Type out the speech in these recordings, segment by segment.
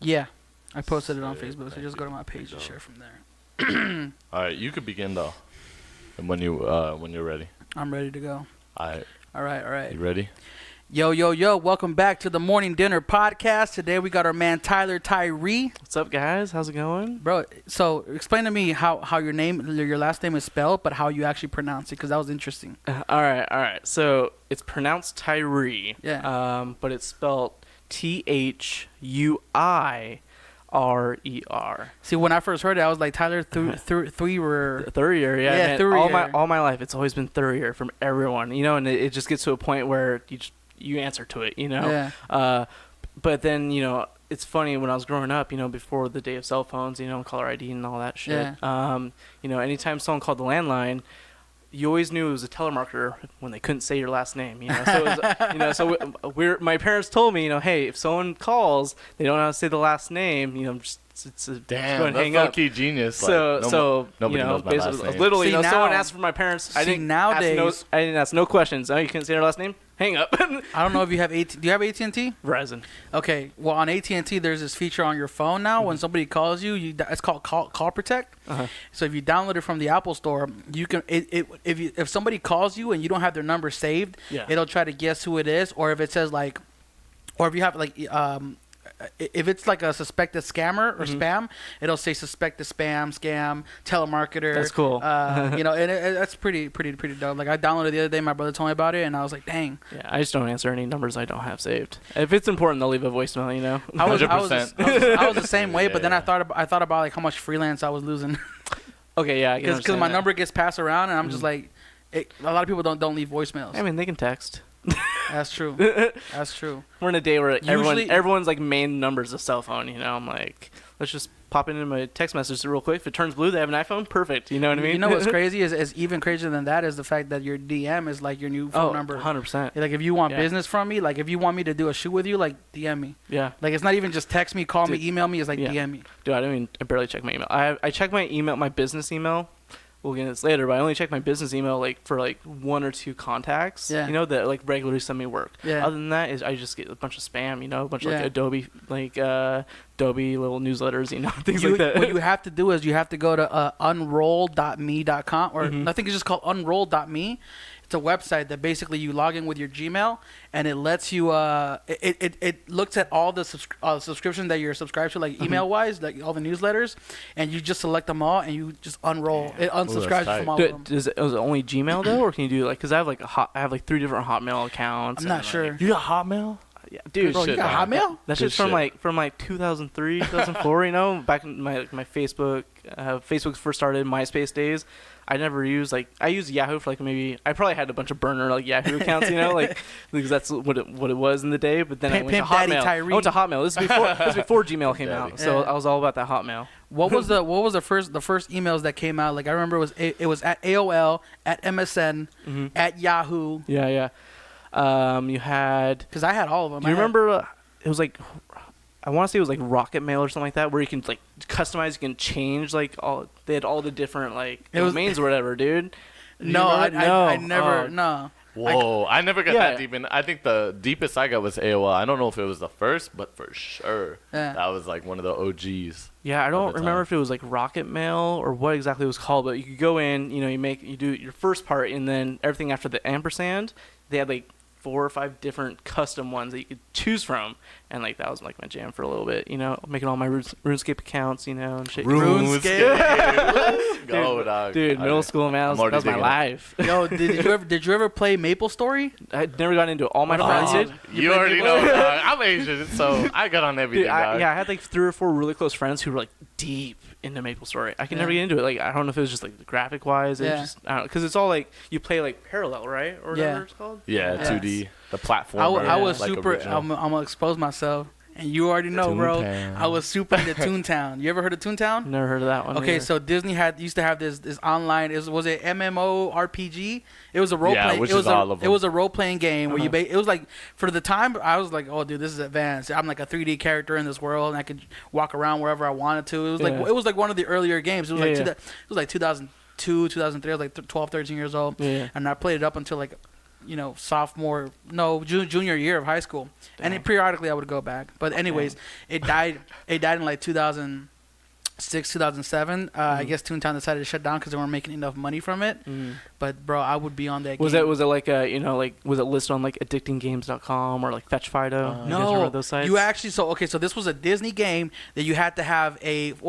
Yeah, I posted it on Facebook, so just go to my page and share from there. All right, you could begin though. And when you're ready. I'm ready to go. All right. All right. You ready? Yo, welcome back to the Morning Dinner Podcast. Today we got our man Tylor Thuirer. What's up, guys? How's it going? Bro, so explain to me how your last name is spelled, but how you actually pronounce it, because that was interesting. All right. So it's pronounced Thuirer. Yeah. But it's spelled Thuirer. See, when I first heard it, I was like, Tylor Thuirer. Thuirer, yeah. Yeah, Man, Thuirer. all my life, it's always been Thuirer from everyone, and it just gets to a point where you answer to it, Yeah. But then, it's funny, when I was growing up, before the day of cell phones, caller ID and all that shit. Yeah. Anytime someone called the landline, you always knew it was a telemarketer when they couldn't say your last name, So, it was, so my parents told me, hey, if someone calls, they don't know how to say the last name, it's a Damn, hang that's up. low-key genius. So nobody knows my last name. Literally, See, now, someone asked for my parents. I didn't ask no questions. Oh, you couldn't say their last name? Hang up. I don't know if you have do you have AT&T? Verizon. Okay, well, on AT&T, there's this feature on your phone now. When somebody calls you, it's called Call Protect. Uh-huh. So if you download it from the Apple Store, you can if somebody calls you and you don't have their number saved, it'll try to guess who it is, or if it says like, or if you have like if it's like a suspected scammer or spam, it'll say suspected scam, telemarketer. That's cool. And that's pretty dope. Like, I downloaded it the other day. My brother told me about it, and I was like, dang. Yeah, I just don't answer any numbers I don't have saved. If it's important, they'll leave a voicemail. I was 100%. I was the same way, but then I thought about like how much freelance I was losing. Okay, yeah, because my number gets passed around, and I'm just like, a lot of people don't leave voicemails. I mean, they can text. That's true. That's true. We're in a day where everyone's like main number's a cell phone. I'm like, let's just pop into my text message real quick. If it turns blue, they have an iPhone. Perfect. You know what I mean? You know what's crazy is even crazier than that is the fact that your DM is like your new phone number. 100%. Like, if you want business from me, like if you want me to do a shoot with you, like DM me. Yeah. Like, it's not even just text me, call me, email me. It's like DM me. Dude, I barely check my email. I check my email, my business email. We'll get into this later, but I only check my business email for one or two contacts, that like regularly send me work. Yeah. Other than that, I just get a bunch of spam, a bunch of like Adobe little newsletters, things like that. What you have to do is you have to go to unroll.me.com, or I think it's just called unroll.me. It's a website that basically you log in with your Gmail, and it lets you it looks at all the subscriptions that you're subscribed to, like email wise, like all the newsletters, and you just select them all and you just unroll. It unsubscribes from all of them. Is it only Gmail though, or can you do because I have 3 different Hotmail accounts? I'm not sure. You got Hotmail? Yeah, dude, bro, you got Hotmail? That shit's from 2003, 2004. Back in my Facebook, Facebook first started, MySpace days. I never used I used Yahoo for maybe I probably had a bunch of burner Yahoo accounts, because that's what it was in the day. But then I went to Hotmail. This is before Gmail came out, so I was all about that Hotmail. What was the first emails that came out? Like, I remember it was at AOL, at MSN, at Yahoo. Yeah. You had, because I had all of them. Do you remember? It was I want to say it was Rocket Mail or something like that, where you can customize, you can change they had all the different domains or whatever, dude. No, I never. No. Whoa, I never got that deep in. I think the deepest I got was AOL. I don't know if it was the first, but for sure that was one of the OGs. Yeah, I don't remember if it was Rocket Mail or what exactly it was called, but you could go in, you do your first part, and then everything after the ampersand, they had 4 or 5 different custom ones that you could choose from, and that was my jam for a little bit, making all my RuneScape accounts, and shit. RuneScape. Let's go, dog. Dude, middle school, man, that was my life. Yo, did you ever play Maple Story? I never got into it. All my friends did. You already know, dog. I'm Asian, so I got on everything, dog. I had 3 or 4 really close friends who were deep into Maple Story. I can never get into it. I don't know if it was just graphic wise. It just, I don't know, because it's all you play parallel, right, or whatever it's called. Yeah, 2D. The platform. I was super. I'm gonna expose myself, and you already know, bro. I was super into Toontown. You ever heard of Toontown? Never heard of that one. Okay, either. So Disney used to have this online. Was it MMORPG? It was a role playing. It was a role playing game where it was for the time I was oh dude, this is advanced. I'm a 3D character in this world, and I could walk around wherever I wanted to. It was it was one of the earlier games. It was it was 2002, 2003. I was 12, 13 years old, and I played it up until junior year of high school. Damn. And periodically I would go back. But anyways, it died in like 2006, 2007. I guess Toontown decided to shut down because they weren't making enough money from it. But bro, I would be on that. Was it like was it listed on like addictinggames.com or like Fetch Fido? No, those sites? You actually so this was a Disney game that you had to have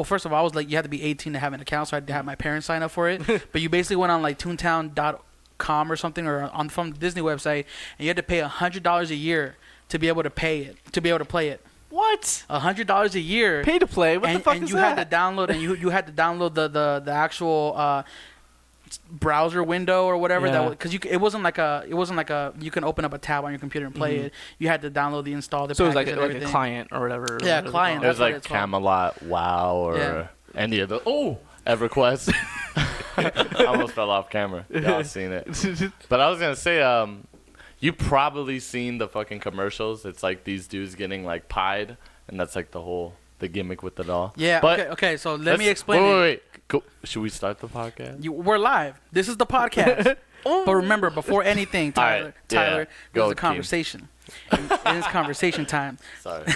first of all, I was like you had to be 18 to have an account, so I had to have my parents sign up for it. But you basically went on like toontown.com or something, or from the Disney website, and you had to pay $100 a year to be able to play it. What? $100 a year. Pay to play? What the fuck is that? And you had to download, and you had to download the actual browser window or whatever, because it wasn't like a you can open up a tab on your computer and play it. You had to download install the so it was like a client or whatever. Yeah, client. It was like Camelot, WoW, or any of the EverQuest. I almost fell off camera. Y'all seen it. But I was gonna say, you probably seen the fucking commercials. It's like these dudes getting like pied, and that's like the gimmick with the doll. Yeah. But okay. So let me explain. Wait. Go. Should we start the podcast? We're live. This is the podcast. But remember, before anything, Tyler, there's a conversation. And it's conversation time. Sorry.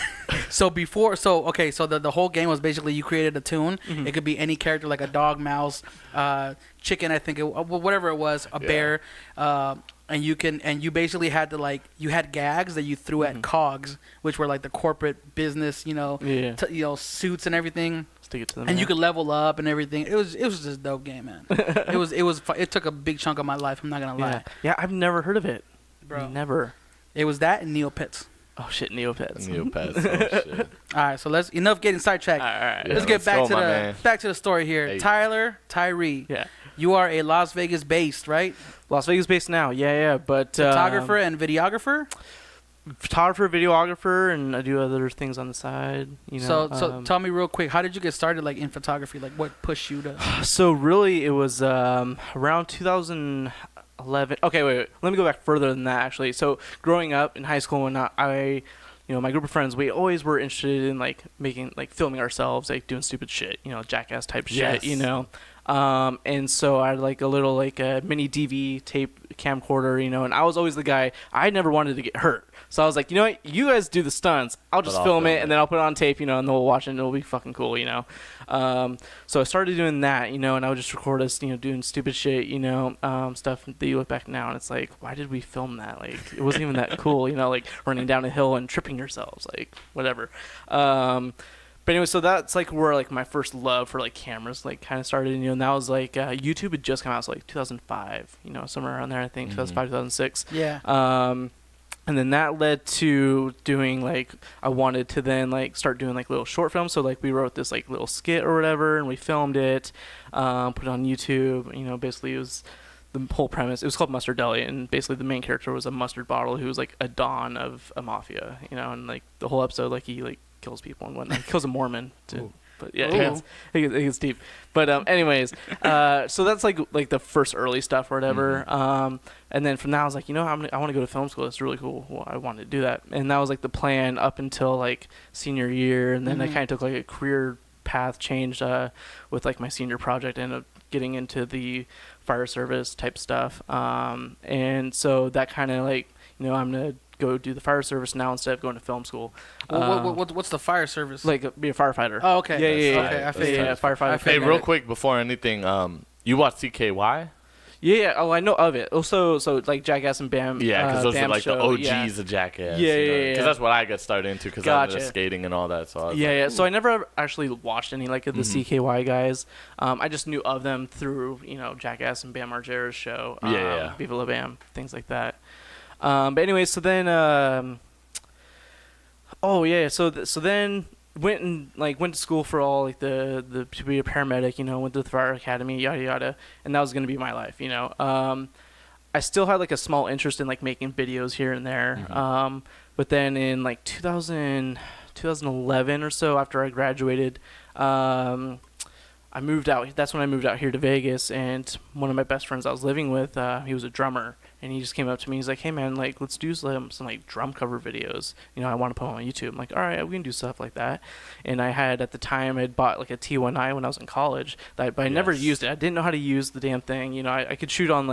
So the whole game was basically you created a tune. It could be any character, like a dog, mouse, chicken, I think, whatever it was, a bear. And you basically had to you had gags that you threw at cogs, which were like the corporate business, suits and everything. Stick it to them. And you could level up and everything. It was just a dope game, man. It took a big chunk of my life. I'm not gonna lie. Yeah, I've never heard of it, bro. Never. It was that and Neopets. Oh shit, Neopets. Oh shit. All right, so enough getting sidetracked. All right. Let's get back to the story here. Hey. Tyler Thuirer. Yeah. You are a Las Vegas based, right? Las Vegas based now. Yeah. But photographer and videographer. Photographer, videographer, and I do other things on the side. So tell me real quick, how did you get started in photography? Like what pushed you to? So really, it was around 2011. Okay, wait. Let me go back further than that, actually. So growing up in high school, and my group of friends, we always were interested in filming ourselves, doing stupid shit, jackass type shit, and so I had a little a mini DV tape camcorder, and I was always the guy. I never wanted to get hurt. So I was like, you know what? You guys do the stunts. I'll just film it, and then I'll put it on tape, and then we'll watch it, and it'll be fucking cool, So I started doing that, and I would just record us, doing stupid shit, stuff that you look back now, and it's like, why did we film that? It wasn't even that cool, running down a hill and tripping yourselves, whatever. But anyway, so that's where my first love for cameras kind of started, and that was YouTube had just come out, so 2005, somewhere around there, I think, 2005, 2006. Yeah. And then that led to doing I wanted to then start doing little short films. So we wrote this little skit or whatever, and we filmed it, put it on YouTube. Basically it was the whole premise. It was called Mustard Deli, and basically the main character was a mustard bottle who was a don of a mafia. And the whole episode he kills people and whatnot. He kills a Mormon too. But yeah, it gets deep. But anyways, so that's the first early stuff or whatever. And then from that I was I want to go to film school. It's really cool. Well, I wanted to do that, and that was the plan up until senior year, and then I kind of took a career path change with my senior project. I ended up getting into the fire service type stuff, and so that kind of I'm gonna go do the fire service now instead of going to film school. What's the fire service? Be a firefighter. Oh, okay. Yeah. Okay, I figured. Yeah, firefighter. Hey, real quick before anything, you watch CKY? Yeah. Oh, I know of it. Also, so Jackass and Bam. Yeah, because those Bam are show, the OGs of Jackass. Yeah. Because that's what I got started into because I was skating and all that. So I was So I never actually watched any of the CKY guys. I just knew of them through Jackass and Bam Margera's show. Viva La Bam, things like that. But anyway, so then so then went to school for all the to be a paramedic, went to the fire academy, yada yada, and that was going to be my life, I still had a small interest in making videos here and there. But then in 2011 or so, after I graduated, I moved out. That's when I moved out here to Vegas, and one of my best friends I was living with, he was a drummer, and he just came up to me. He's like, "Hey man, let's do some drum cover videos. I want to put them on YouTube." I'm like, "All right, we can do stuff like that." And I had at the time I'd bought a T1i when I was in college, but I never used it. I didn't know how to use the damn thing. I could shoot on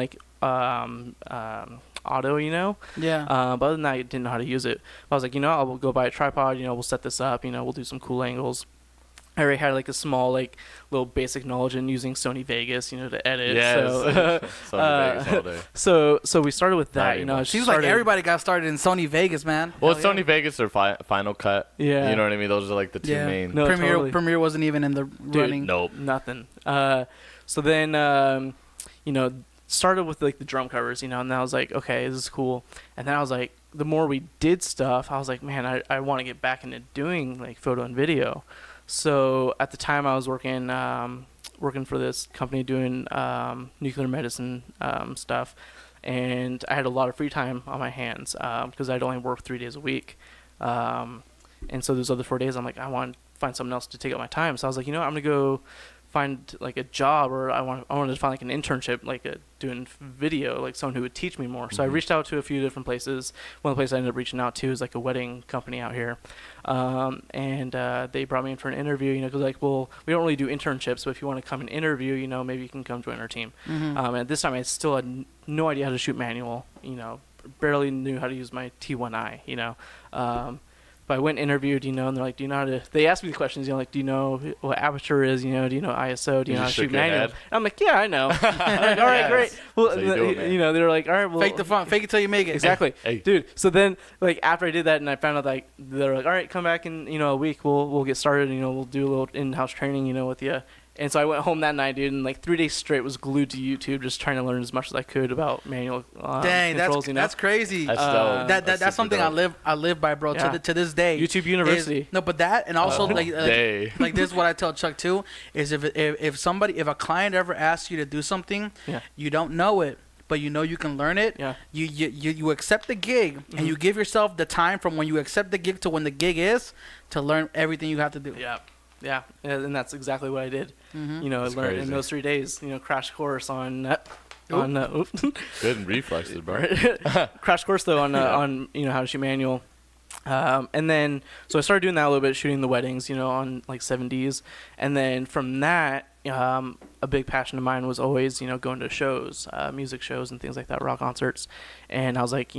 auto, Yeah. But other than that, I didn't know how to use it. I was like, I'll go buy a tripod, we'll set this up, we'll do some cool angles. I already had like a small, like, little basic knowledge in using Sony Vegas, to edit. Yes. Sony Vegas all day. So we started with that, It seems like everybody got started in Sony Vegas, man. Well, it's Sony Vegas or Final Cut. Yeah. You know what I mean? Those are like the two main. No, Premiere wasn't even in the running. Nope. Nothing. So then, started with like the drum covers, and then I was like, okay, this is cool. And then I was like, the more we did stuff, I was like, man, I want to get back into doing like photo and video. So at the time, I was working for this company doing nuclear medicine stuff, and I had a lot of free time on my hands because I'd only work 3 days a week, and so those other 4 days, I'm like, I want to find something else to take up my time. So I was like, I'm gonna go find like a job, or I wanted to find like an internship, like doing video, like someone who would teach me more. So I reached out to a few different places. One of the places I ended up reaching out to is like a wedding company out here, and they brought me in for an interview. Because like, well, we don't really do internships, but if you want to come and interview, maybe you can come join our team. And at this time, I still had no idea how to shoot manual. Barely knew how to use my T1i. But I went and interviewed, and they're like, do you know how to... They asked me the questions, like, do you know what aperture is, do you know ISO, do you know how to shoot manual? I'm like, yeah, I know. Like, all right, great. Well, so they're like, all right, well... Fake the fun, fake it till you make it. Exactly. Hey. Dude, so then, like, after I did that and I found out, like, they're like, all right, come back in, a week, we'll get started, we'll do a little in-house training, with you. And so I went home that night, dude, and like 3 days straight was glued to YouTube, just trying to learn as much as I could about manual controls. That's crazy. That's something I live by, bro. Yeah. To this day. YouTube University. But that, and also like this is what I tell Chuck too, is if a client ever asks you to do something, you don't know it, but you can learn it. Yeah. You accept the gig, and you give yourself the time from when you accept the gig to when the gig is to learn everything you have to do. Yeah. Yeah, and that's exactly what I did. I learned crazy. in those 3 days. Crash course on Good reflexes, bro. Crash course though on how to shoot manual. And then so I started doing that a little bit, shooting the weddings, on like 7Ds, and then from that, a big passion of mine was always going to shows, music shows and things like that, rock concerts, and I was like,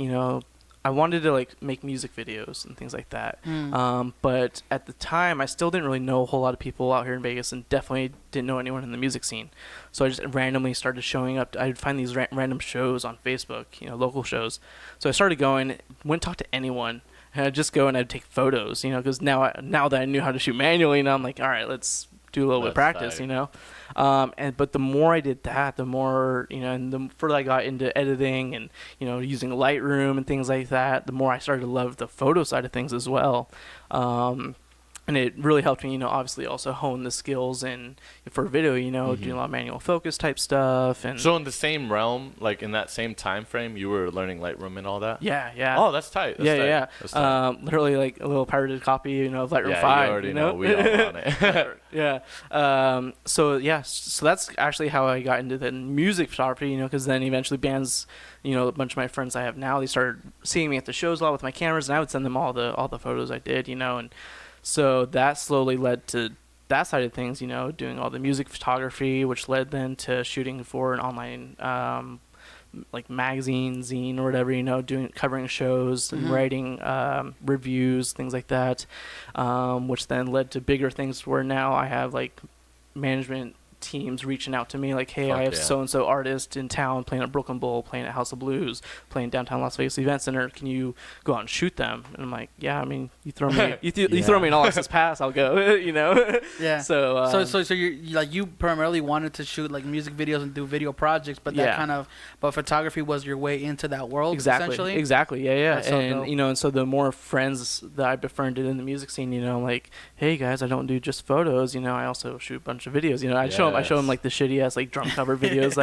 I wanted to like make music videos and things like that. But at the time, I still didn't really know a whole lot of people out here in Vegas, and definitely didn't know anyone in the music scene. So I just randomly started showing up. I'd find these random shows on Facebook, local shows. So I started going, wouldn't talk to anyone, and I'd just go and I'd take photos, because now that I knew how to shoot manually, I'm like, all right, let's do a little bit of practice, but the more I did that, the more, and the further I got into editing and, using Lightroom and things like that, the more I started to love the photo side of things as well. And it really helped me, obviously also hone the skills for video, doing a lot of manual focus type stuff. And so in the same realm, like in that same time frame, you were learning Lightroom and all that? Yeah. Oh, that's tight. That's tight. Literally like a little pirated copy, of Lightroom 5. Yeah, you already know. We all on it. Yeah. So that's actually how I got into the music photography, because then eventually bands, a bunch of my friends I have now, they started seeing me at the shows a lot with my cameras, and I would send them all the photos I did, and so that slowly led to that side of things, doing all the music photography, which led then to shooting for an online, like magazine, zine, or whatever, covering shows and writing reviews, things like that, which then led to bigger things where now I have like management teams reaching out to me like, hey, I have so-and-so artist in town playing at Brooklyn Bowl, playing at House of Blues, playing downtown Las Vegas Event Center. Can you go out and shoot them? And I'm like, yeah, I mean, you throw me you throw me an all-access pass, I'll go. Yeah. So you primarily wanted to shoot like music videos and do video projects, but but photography was your way into that world. Exactly. Yeah. That's so and dope. And so the more friends that I befriended in the music scene, I'm like, hey guys, I don't do just photos, I also shoot a bunch of videos. I show them like the shitty ass like drum cover videos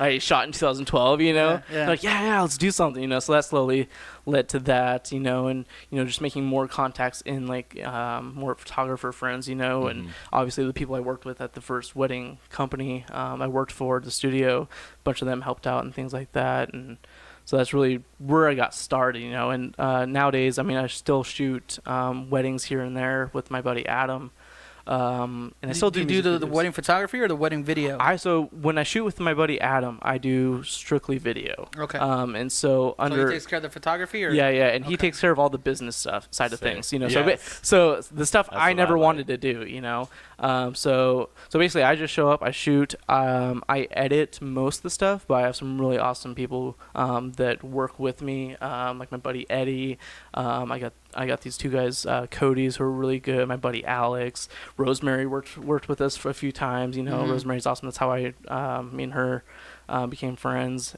I shot in 2012. Like let's do something. So that slowly led to that. And just making more contacts in like more photographer friends. And obviously the people I worked with at the first wedding company I worked for, the studio, a bunch of them helped out and things like that. And so that's really where I got started. And nowadays, I mean, I still shoot weddings here and there with my buddy Adam. And I still do. You do the wedding photography or the wedding video? So when I shoot with my buddy Adam, I do strictly video. Okay. And so So he takes care of the photography, or yeah, and he takes care of all the business stuff side of things, you know. Yes. So the stuff That's I what never I like. wanted to do, you know. So basically, I just show up, I shoot, I edit most of the stuff, but I have some really awesome people that work with me, like my buddy Eddie. I got these two guys, Cody's, who are really good. My buddy Alex, Rosemary worked with us for a few times. You know, Rosemary's awesome. That's how me and her became friends.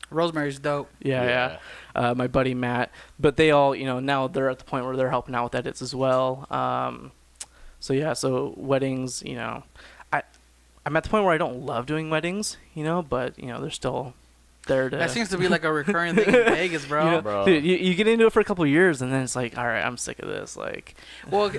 Rosemary's dope. Yeah. My buddy Matt, but they all, you know, now they're at the point where they're helping out with edits as well. So weddings, you know, I'm at the point where I don't love doing weddings, you know, but you know, they're still there to. That seems to be like a recurring thing in Vegas, bro. You know, Bro. dude, you get into it for a couple of years, and then it's like, all right, I'm sick of this. Like, Well,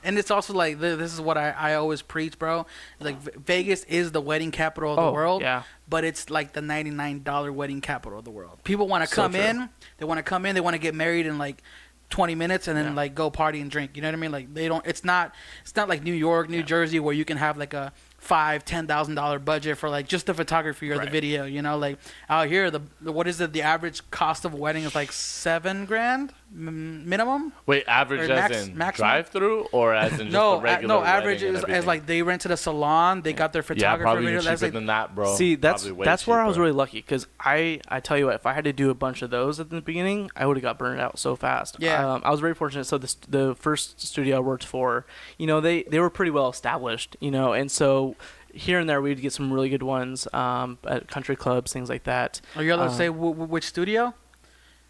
and it's also like this is what I always preach, bro. Like Vegas is the wedding capital of the world. Yeah. But it's like the $99 wedding capital of the world. People want to So come true. in. They want to come in. They want to get married in like 20 minutes and then like go party and drink. You know what I mean? Like they don't. It's not like New York, New Jersey, where you can have like a $5,000-$10,000 budget for like just the photography or the video. You know, like out here, the what is it? The average cost of a wedding is like $7,000 minimum. Wait, average Or as in maximum? drive-through or as in just No, the regular no. Average wedding and is as everything? like they rented a salon. They got their Yeah, photographer. probably even video, that's cheaper like, than that, bro. See, that's Probably way where I was cheaper. really lucky, because I tell you what, if I had to do a bunch of those at the beginning, I would have got burned out so fast. Yeah. I was very fortunate. So the first studio I worked for, you know, they were pretty well established, you know, and so here and there we'd get some really good ones at country clubs, things like that. Are you allowed to say which studio?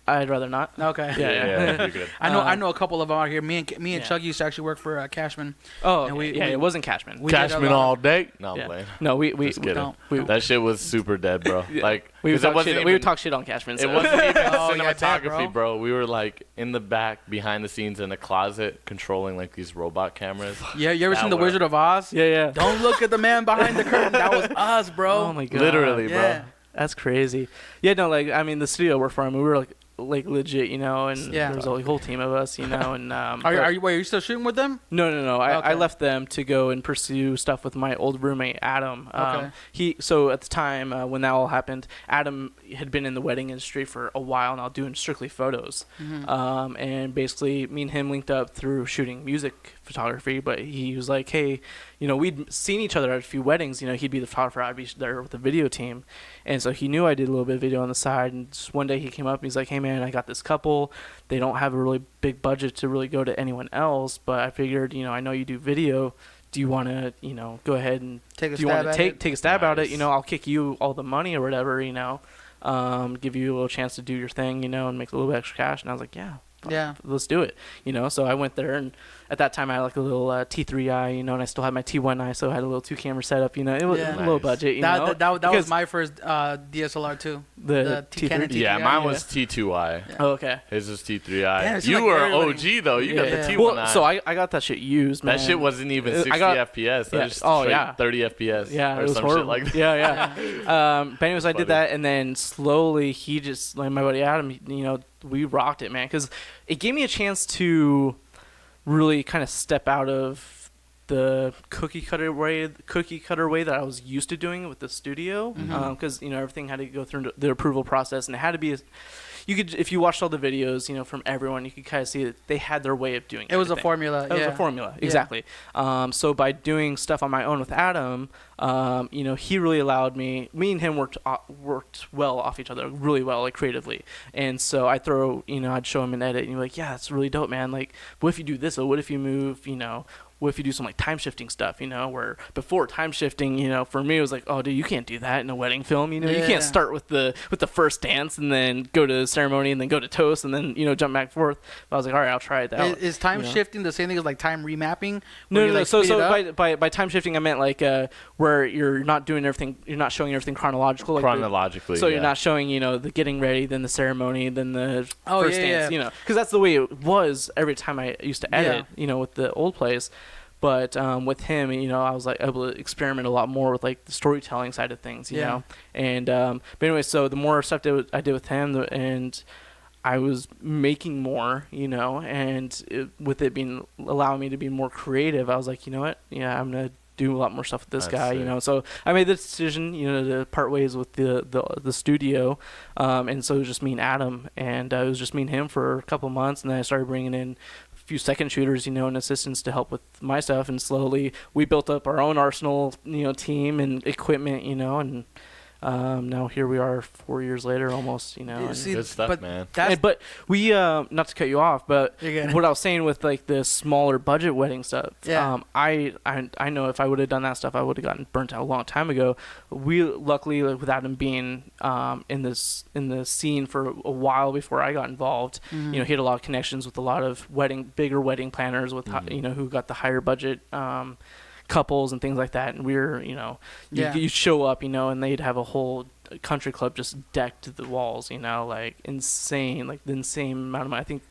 I'd rather not. Okay. Yeah. you're good. I know a couple of them out here. Me and Yeah. Chuck used to actually work for Cashman. Oh, And okay. It wasn't Cashman. we did a Cashman lot- all day? No, I'm Yeah. playing. No, we Just kidding. don't. That shit was super dead, bro. Like, we would 'cause it talk wasn't shit. even, We would talk shit on Cashman. It So. wasn't even Oh, yeah, talk, cinematography, bro. We were like in the back, behind the scenes, in a closet, controlling like these robot cameras. Yeah, you ever That seen The were- Wizard of Oz? Yeah. Don't look at the man behind the curtain. That was us, bro. Oh my god. Literally, bro. Yeah. That's crazy. Yeah, no, like, I mean, the studio we're from, we were like legit, you know, and Yeah. there was a whole team of us, you know, and Are you still shooting with them? No. I Okay. left them to go and pursue stuff with my old roommate Adam. Okay. So at the time when that all happened, Adam had been in the wedding industry for a while now, doing strictly photos. And basically, me and him linked up through shooting music photography. But he was like, "Hey, you know, we'd seen each other at a few weddings. You know, he'd be the photographer, I'd be there with the video team." And so he knew I did a little bit of video on the side. And just one day he came up and he's like, "Hey man, I got this couple. They don't have a really big budget to really go to anyone else, but I figured, you know, I know you do video. Do you want to, you know, go ahead and Take a do you want stab to at it? take a stab at it? Nice. You know, I'll kick you all the money or whatever, you know, give you a little chance to do your thing, you know, and make a little bit extra cash." And I was like, "Yeah, Yeah. let's do it," you know. So I went there, and at that time I had like a little T3i, you know, and I still had my T1i, so I had a little 2-camera setup, you know. It was Yeah. a low Nice. budget, you know. That was because my first DSLR too. the T- Canon T3. Yeah, T3i, mine yeah. was T2i. Oh, okay. His was T3i. Damn, it seems You like were everybody- OG though. You got Yeah. the T1i. Well, so I got that shit used, man. that shit wasn't even 60 I got- FPS. That yeah. was Oh, straight yeah. 30 FPS. Yeah, or it was some horrible. shit like that. Yeah. But anyways, I Funny. did that, and then slowly he just, like my buddy Adam, you know, we rocked it, man, because it gave me a chance to really kind of step out of the cookie cutter way that I was used to doing with the studio, because you know, everything had to go through the approval process, and it had to be. You could, if you watched all the videos, you know, from everyone, you could kind of see that they had their way of doing it. It was a formula. It was yeah. a formula, Yeah. exactly. So by doing stuff on my own with Adam, you know, he really allowed me and him worked well off each other, really well, like creatively. And so I'd show him an edit, and he'd be like, "Yeah, that's really dope, man. Like, what if you do this? Or what if you move, you know, what if you do some like time shifting stuff, you know, where before time shifting, you know, for me it was like, oh dude, you can't do that in a wedding film, you know, you Yeah. can't start with the first dance and then go to ceremony and then go to toast and then, you know, jump back and forth." But I was like, all right, I'll try it out. Is time you know? shifting the same thing as like time remapping? No, where no, you, no. like, So speed it up? by time shifting, I meant like where you're not doing everything, you're not showing everything chronological. Like Chronologically. so yeah. you're not showing, you know, the getting ready, then the ceremony, then the Oh, first yeah, dance, yeah. you know, because that's the way it was every time I used to edit, you know, with the old plays. But with him, you know, I was like able to experiment a lot more with like the storytelling side of things, you Yeah. know. And but anyway, so the more stuff I did with him, and I was making more, and with it being allowing me to be more creative, I was like, you know what? Yeah, I'm gonna do a lot more stuff with this guy, So I made the decision, to part ways with the studio, and so it was just me and Adam, and it was just me and him for a couple months, and then I started bringing in a few second shooters, and assistants to help with my stuff, and slowly we built up our own arsenal, team and equipment, and. Now here we are 4 years later almost, Good stuff, man. But we, not to cut you off, but what I was saying with like the smaller budget wedding stuff, I know if I would have done that stuff, I would have gotten burnt out a long time ago. We luckily, like, without him being in the scene for a while before I got involved, he had a lot of connections with a lot of bigger wedding planners with who got the higher budget couples and things like that, and you show up, and they'd have a whole country club just decked to the walls, like insane, like the insane amount of money. I think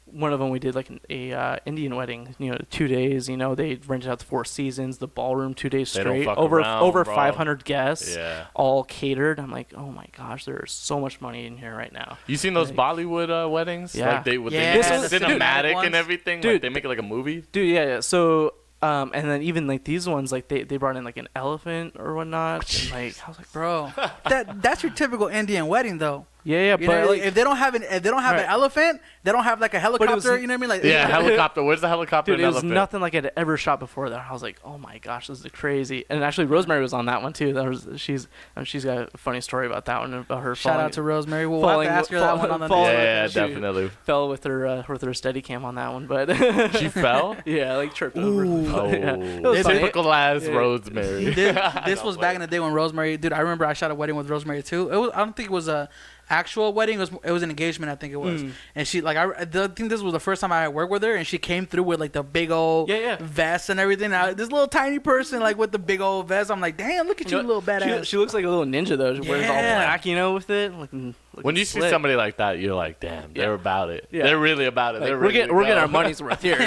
one of them we did like a Indian wedding, 2 days, they rented out the Four Seasons, the ballroom 2 days straight, over 500 guests, all catered. I'm like, oh my gosh, there's so much money in here right now. You seen those Bollywood weddings? Yeah. Like they cinematic and everything. Dude, like they make it like a movie. Dude, yeah. So. And then even like these ones, like they brought in like an elephant or whatnot. And, like I was like, bro, that's your typical Indian wedding though. Yeah, but like, if they don't have an elephant, they don't have like a helicopter. You know what I mean? Like helicopter. Where's the helicopter? Dude, and it was elephant? nothing like I'd ever shot before that. I was like, oh my gosh, this is crazy. And actually, Rosemary was on that one too. She's got a funny story about that one, about her. Shout out to Rosemary. We'll have to ask her that one on the next. Yeah, definitely. Fell with her Steadicam on that one, but she fell. Yeah, like tripped over. Oh, typical ass Rosemary. This was back in the day when Rosemary. Dude, I remember I shot a wedding with Rosemary too. I don't think it was a actual wedding. It was an engagement, I think it was. And she I think this was the first time I worked with her, and she came through with like the big old vest and everything. This little tiny person like with the big old vest. I'm like, damn, look at you, little badass. She looks like a little ninja though. She wears all black, with it. When you see somebody like that, you're like, damn, they're about it. Yeah. They're really about it. Like, we're getting our money's worth here.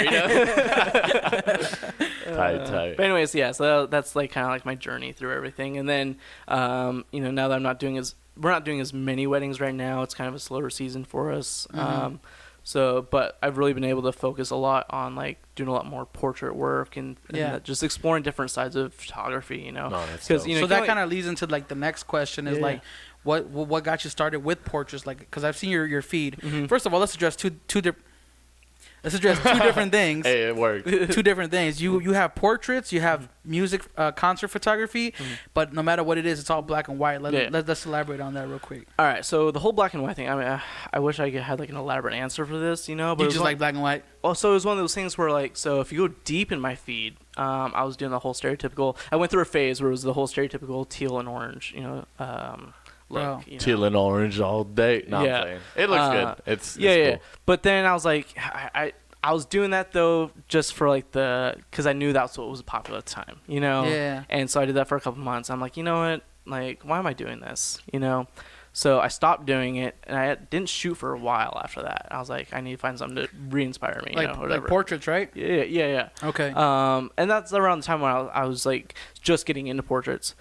Tight. But anyways, so that's like kind of like my journey through everything. And then, now that we're not doing as many weddings right now. It's kind of a slower season for us. But I've really been able to focus a lot on like doing a lot more portrait work and just exploring different sides of photography. So that kind of leads into like the next question is like, what got you started with portraits? Like, because I've seen your feed. First of all, let's address two different things. Hey, it worked. Two different things. You have portraits, you have music, concert photography, but no matter what it is, it's all black and white. Let's elaborate on that real quick. All right, so the whole black and white thing. I mean, I wish I had like an elaborate answer for this, but you just like black and white. Well, so it was one of those things where like, so if you go deep in my feed, I was doing the whole stereotypical. I went through a phase where it was the whole stereotypical teal and orange, look, teal and orange all day. No, I'm playing. It looks good. It's cool. But then I was like, I was doing that though just for like because I knew that's what was popular at the time, Yeah. And so I did that for a couple months. I'm like, you know what? Like, why am I doing this? So I stopped doing it, and I didn't shoot for a while after that. I was like, I need to find something to re-inspire me, whatever. Like portraits, right? Yeah. Okay. And that's around the time when I was like just getting into portraits.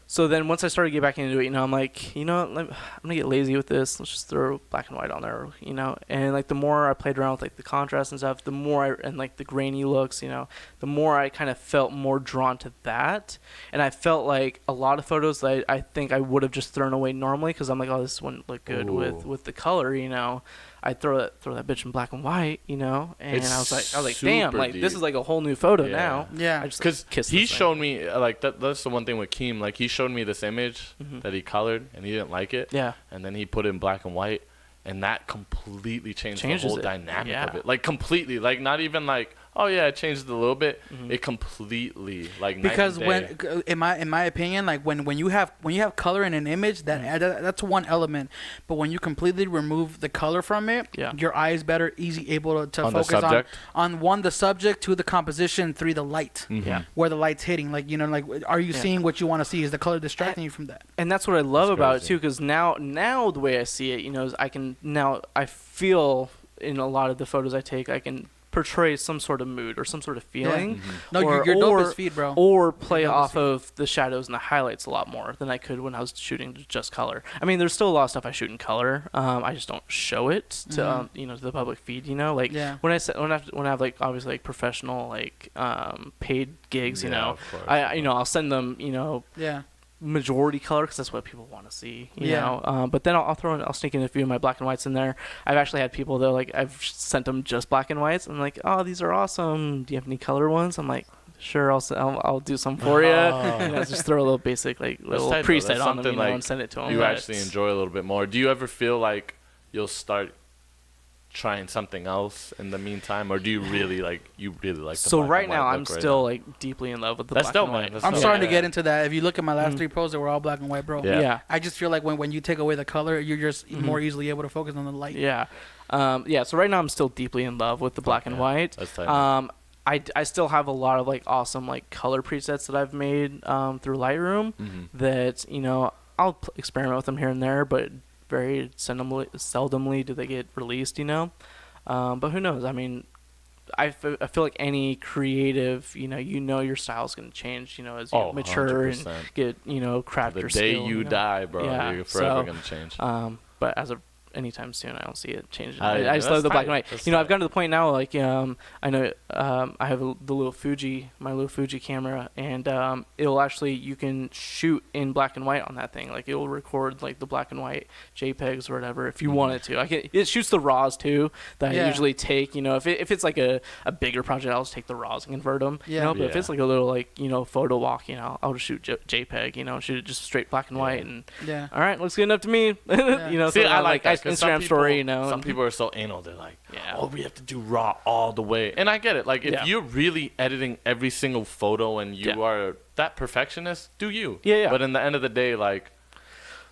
So then once I started to get back into it, I'm like, I'm going to get lazy with this. Let's just throw black and white on there, And like the more I played around with like the contrast and stuff, the more and like the grainy looks, the more I kind of felt more drawn to that. And I felt like a lot of photos that I think I would have just thrown away normally because I'm like, oh, this wouldn't look good with the color, I'd throw that bitch in black and white, and I was like, damn, like this is like a whole new photo now. Yeah, because he showed me like that's the one thing with Keem. Like he showed me this image that he colored and he didn't like it. Yeah, and then he put it in black and white, and that completely changed the whole dynamic of it. Like completely, like not even like, oh yeah, it changed a little bit. It completely like because night and day. when in my opinion, like when you have color in an image, that's one element. But when you completely remove the color from it, your eye is better able to on focus on one, the subject, two, the composition, three, the light. Where the light's hitting, like like are you seeing what you want to see? Is the color distracting you from that? And that's what I love about it too, because now the way I see it, is I feel in a lot of the photos I take, I can portray some sort of mood or some sort of feeling. Yeah. No, you're dope as feed, bro. Or play off of the shadows and the highlights a lot more than I could when I was shooting just color. I mean, there's still a lot of stuff I shoot in color. I just don't show it to to the public feed. Like when I have like obviously like professional like paid gigs, of course, I'll send them majority color because that's what people want to see, you know. But then I'll sneak in a few of my black and whites in there. I've actually had people though, like I've sent them just black and whites. I'm like, oh, these are awesome. Do you have any color ones? I'm like, sure, I'll do some for you. Just throw a little basic like little preset on them, and send it to them. You actually enjoy a little bit more. Do you ever feel like you'll start trying something else in the meantime, or do you really like the so right now I'm still like deeply in love with the black and white. I'm starting to get into that. If you look at my last 3 posts, they were all black and white, bro. Yeah. I just feel like when you take away the color, you're just more easily able to focus on the light. So right now I'm still deeply in love with the black and white. That's tight. I still have a lot of like awesome like color presets that I've made through Lightroom that I'll experiment with them here and there, but very seldomly do they get released, but who knows? I mean, I feel like any creative, your style's going to change, as you mature 100%. And get, craft your skill. The day you die, bro, you're forever going to change. But as of anytime soon, I don't see it changing. I just love the black and white. I've gotten to the point now, like, I know I have my little Fuji camera, and you can shoot in black and white on that thing. Like, it will record, like, the black and white JPEGs or whatever if you want it to. It shoots the RAWs, too, that I usually take. If it's, like, a bigger project, I'll just take the RAWs and convert them. But if it's, like, a little, like, photo walk, I'll just shoot JPEG, shoot it just straight black and white. And, all right, looks good enough to me. See, I like that. Instagram story, Some people are so anal. They're like, oh, we have to do raw all the way. And I get it. Like, if you're really editing every single photo and you are that perfectionist, do you. Yeah. But in the end of the day, like...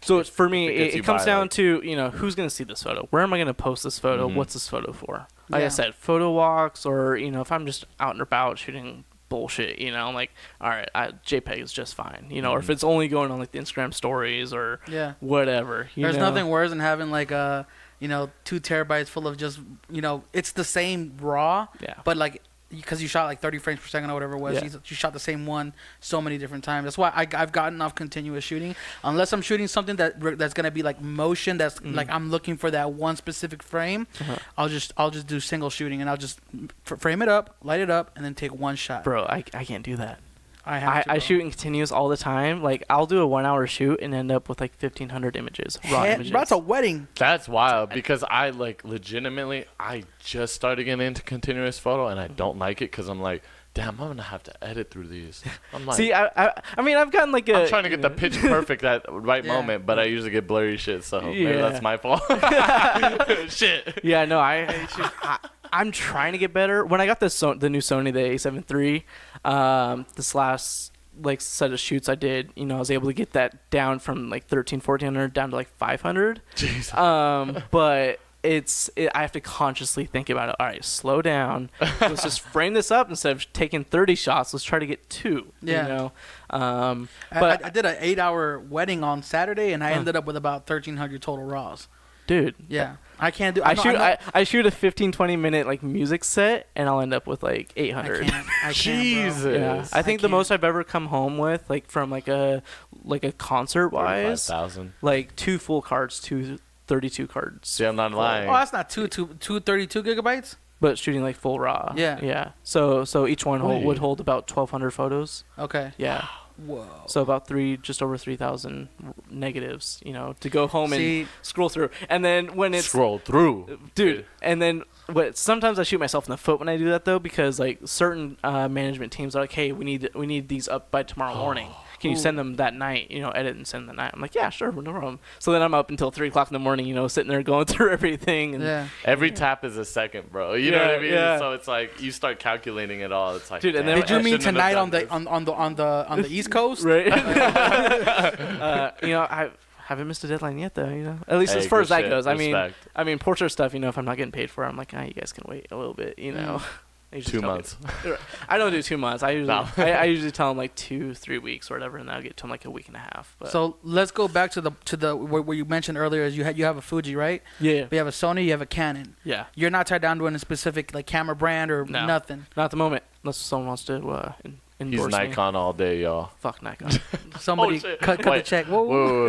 So for me, it comes down to, who's going to see this photo? Where am I going to post this photo? What's this photo for? Like I said, photo walks, or, if I'm just out and about shooting bullshit, I'm like, all right, JPEG is just fine, or if it's only going on like the Instagram stories or whatever. There's nothing worse than having like 2 terabytes full of just, it's the same RAW, but like, because you shot like 30 frames per second or whatever it was, you shot the same one so many different times. That's why I've gotten off continuous shooting. Unless I'm shooting something that's gonna be like motion, that's like I'm looking for that one specific frame, I'll just do single shooting, and I'll just frame it up, light it up, and then take one shot. Bro, I can't do that. I shoot in continuous all the time. Like, I'll do a 1 hour shoot and end up with like 1,500 images, raw images. That's a wedding. That's wild, because I like legitimately, I just started getting into continuous photo, and I don't like it because I'm like, damn, I'm gonna have to edit through these. I'm like, see, I mean, I've gotten like I'm trying to get the pitch perfect at the right moment, but I usually get blurry shit, so maybe that's my fault. Shit. Yeah, no, I'm trying to get better. When I got the new Sony, the A7 III, this last like set of shoots I did, I was able to get that down from like 1,400 down to like 500. Jeez. But I have to consciously think about it. All right, slow down. Let's just frame this up instead of taking 30 shots. Let's try to get 2. But I did an 8-hour wedding on Saturday, and I ended up with about 1,300 total RAWs. Dude. Yeah. I can't do. I shoot a 15-20 minute like music set, and I'll end up with like 800. I can't, Jesus. bro. Yeah. I think the most I've ever come home with, like from like a concert wise, 5,000. Like 2 full cards, 2 32 cards. See, I'm not lying. Oh, that's not two 32 gigabytes. But shooting like full raw. Yeah. So each one would hold about 1,200 photos. Okay. Yeah. Whoa. So about just over 3,000 negatives, to go home and scroll through. And then when it's scroll through, dude. And then sometimes I shoot myself in the foot when I do that though, because like certain management teams are like, hey, we need these up by tomorrow morning. Can you send them that night? Edit and send that night. I'm like, yeah, sure, no problem. So then I'm up until 3 o'clock in the morning, sitting there going through everything. And every tap is a second, bro. You know what I mean? Yeah. So it's like you start calculating it all. It's like, dude. And then, did you mean tonight on the East Coast? Right. I haven't missed a deadline yet, though. At least as far as that goes. Respect. I mean, portrait stuff. If I'm not getting paid for it, I'm like, you guys can wait a little bit. I usually 2 tell months. I don't do 2 months. I usually No. I usually tell them like 2-3 weeks or whatever, and then I'll get to them like a week and a half. But So let's go back to the where you mentioned earlier is you have a Fuji, right? yeah, You have a Sony, you have a Canon. yeah, You're not tied down to any specific like camera brand or No. nothing. not at the moment, unless someone wants to He's endorse me. Nikon all day, y'all. Fuck Nikon. Somebody shit. cut the Wait. check. Whoa.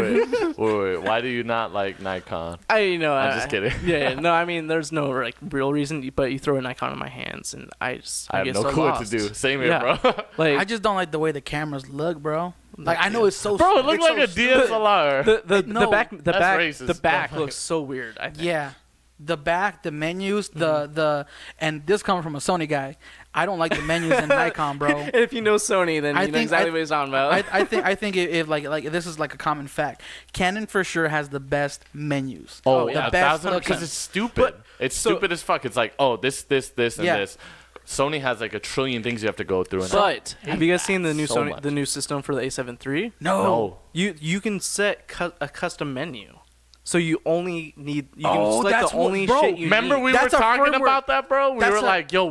Wait. Why do you not like Nikon? I'm just kidding. Yeah, no, I mean, there's no like real reason, but you throw a Nikon in my hands, and I I get have no so clue what lost. to do. Same here, Yeah. bro. Like I just don't like the way the cameras look, bro. Like I know it's so. Bro, it looked it's like so a DSLR. the No, back that's racist. the back looks so weird. I think. Yeah, the back, the menus, the and this coming from a Sony guy. I don't like the menus in Nikon, bro. And if you know Sony, then I you know think- exactly I- what he's talking about. I think if like this is like a common fact. Canon for sure has the best menus. Oh, yeah. the best 1,000 because looking. it's stupid. But- it's so- stupid as fuck. It's like, oh, this, and Yeah. this. Sony has like a trillion things you have to go through. And But have you guys seen the new so Sony, much. the new system for the A7 III? no. You can set a custom menu, so you only need you can Oh, select that's the what- only bro, shit you Remember need. we That's were a talking firmware- about that, bro? We that's were a- like, yo,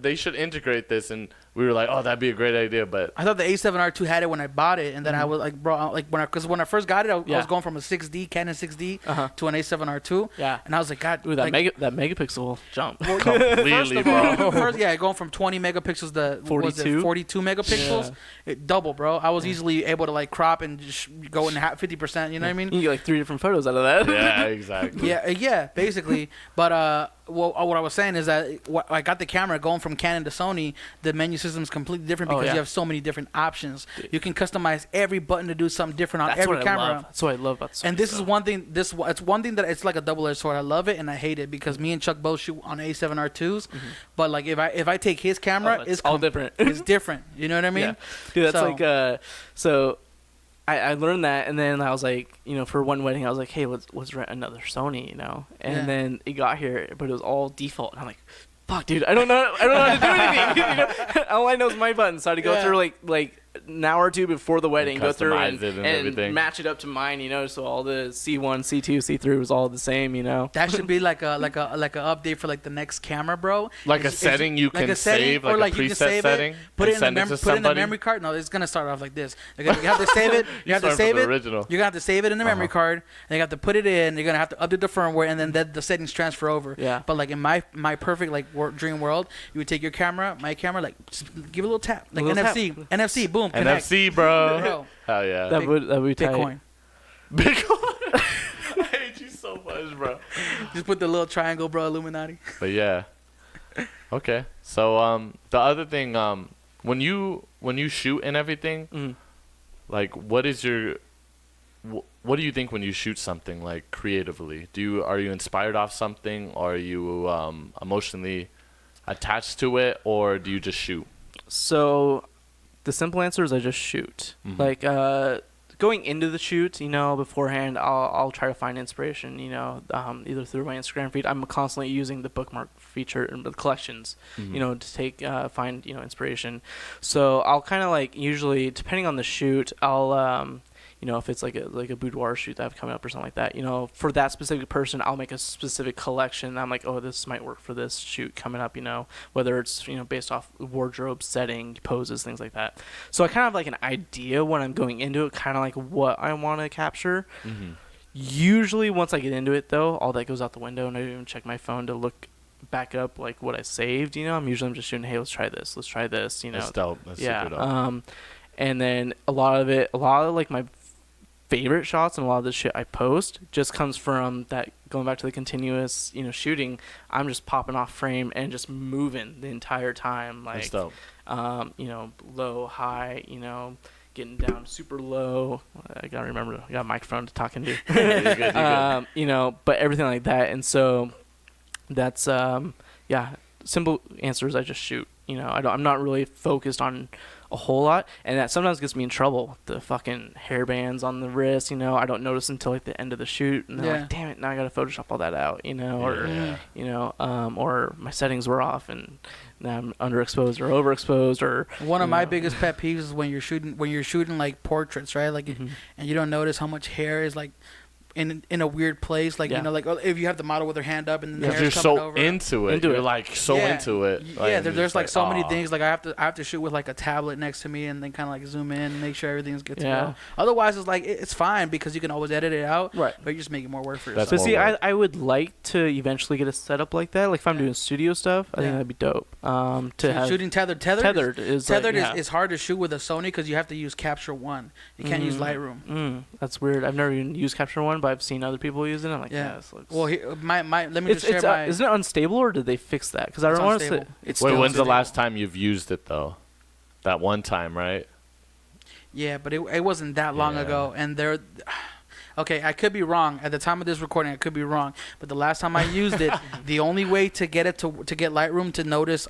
they should integrate this. And we were like, oh, that'd be a great idea. But I thought the A7R2 had it when I bought it, and then I was like, bro, like when I first got it, I Yeah. was going from a 6D Canon 6D Uh-huh. to an A7R2, Yeah. and I was like, God, Ooh, that like, megapixel jump. completely, bro. First, yeah, going from 20 megapixels to 42? 42 megapixels, it double, bro. I was easily able to like crop and just go in 50%. You know what I mean? You can get like 3 different photos out of that. Yeah, exactly. Yeah, basically. But what I was saying is that I got the camera going from Canon to Sony. The menu system is completely different because yeah. you have so many different options. You can customize every button to do something different on That's every what camera. I love. That's what I love about Sony. And this is stuff. one thing. It's one thing that it's like a double-edged sword. I love it and I hate it because me and Chuck both shoot on A7R2s. But like if I take his camera, it's all different. It's different. You know what I mean? Yeah. Dude, that's So- like so. I learned that, and then I was like, for one wedding, I was like, hey, let's rent another Sony, And Yeah. then it got here, but it was all default, and I'm like, fuck, dude, I don't know how to do anything. All I know is my buttons. So I had to go Yeah. through like an hour or two before the wedding, go through customize it and everything. match it up to mine, So all the C1, C2, C3 was all the same, That should be like a update for like the next camera, bro. Like a setting you can save, like a you can preset save setting, put and it in send the it to put it in the somebody? memory card. No, it's gonna start off like this. You have to save it. You have to starting save from it. the original. You're gonna have to save it in the memory card. Then you have to put it in. You're gonna have to update the firmware, and then the settings transfer over. Yeah. But like in my perfect like dream world, you would take your camera, my camera, like just give it a little tap, like little NFC, boom, connect. NFC, bro. Bro, Hell yeah. That would be tight. Bitcoin. Bitcoin. I hate you so much, bro. Just put the little triangle, bro. Illuminati. But yeah. Okay. So the other thing when you shoot and everything, like what do you think when you shoot something like creatively? Are you inspired off something, or are you emotionally attached to it, or do you just shoot? So the simple answer is I just shoot. Like going into the shoot, beforehand, I'll try to find inspiration, either through my Instagram feed. I'm constantly using the bookmark feature and the collections, to find inspiration. So I'll kind of like usually, depending on the shoot, I'll if it's like a boudoir shoot that I've coming up or something like that, for that specific person, I'll make a specific collection. I'm like, oh, this might work for this shoot coming up, whether it's, based off wardrobe, setting, poses, things like that. So I kind of have like an idea when I'm going into it, kind of like what I want to capture. Usually once I get into it, though, all that goes out the window, and I don't even check my phone to look back up like what I saved. I'm just shooting, hey, let's try this. That's dope. That's super dope. And then a lot of like my favorite shots and a lot of the shit I post just comes from that, going back to the continuous shooting. I'm just popping off frame and just moving the entire time, like That's dope. Low, high, getting down super low. I gotta remember, I got a microphone to talk into. You're good. But everything like that. And so that's simple answer is I just shoot. I'm not really focused on a whole lot, and that sometimes gets me in trouble with the fucking hairbands on the wrist. I don't notice until like the end of the shoot, and they're like, damn it, now I gotta Photoshop all that out, or my settings were off and now I'm underexposed or overexposed, or One of my biggest pet peeves is when you're shooting like portraits, right? Like, and you don't notice how much hair is like in a weird place, like you know, like if you have the model with their hand up and then the hair's you're coming so over. into it. You're like so into it. Yeah, there's like so many things. Like I have to shoot with like a tablet next to me and then kind of like zoom in and make sure everything's good to go. Otherwise, it's like it's fine because you can always edit it out. Right. But you just make it more work for yourself. But see, I would like to eventually get a setup like that. Like if I'm doing studio stuff, I think that'd be dope. Shooting tethered is hard to shoot with a Sony because you have to use Capture One. You can't use Lightroom. That's weird. I've never even used Capture One, but I've seen other people using it. I'm like, this looks... Well, let me just share my... Isn't it unstable, or did they fix that? Because I don't want to say... Wait, when's the last time you've used it, though? That one time, right? Yeah, but it wasn't that long ago, and there... Okay, I could be wrong. At the time of this recording, I could be wrong. But the last time I used it, the only way to get it to get Lightroom to notice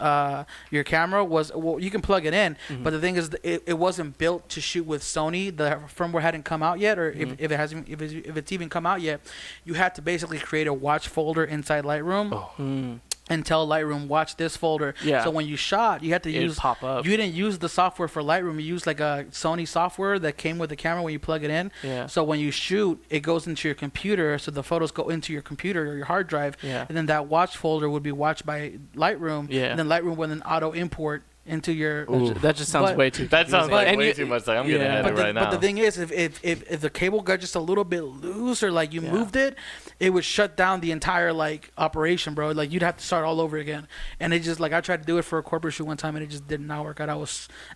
your camera was, well, you can plug it in. But the thing is, it wasn't built to shoot with Sony. The firmware hadn't come out yet, or if it's even come out yet, you had to basically create a watch folder inside Lightroom. And tell Lightroom, watch this folder. Yeah. So when you shot, you had to use pop up. You didn't use the software for Lightroom. You used like a Sony software that came with the camera when you plug it in. Yeah. So when you shoot, it goes into your computer. So the photos go into your computer or your hard drive. Yeah. And then that watch folder would be watched by Lightroom. Yeah. And then Lightroom would then auto import into your... That just sounds way too... That sounds like way too much. Like I'm getting headed right now. But the thing is, if the cable got just a little bit loose or like you moved it, it would shut down the entire like operation, bro. Like you'd have to start all over again. And it just like I tried to do it for a corporate shoot one time and it just did not work out.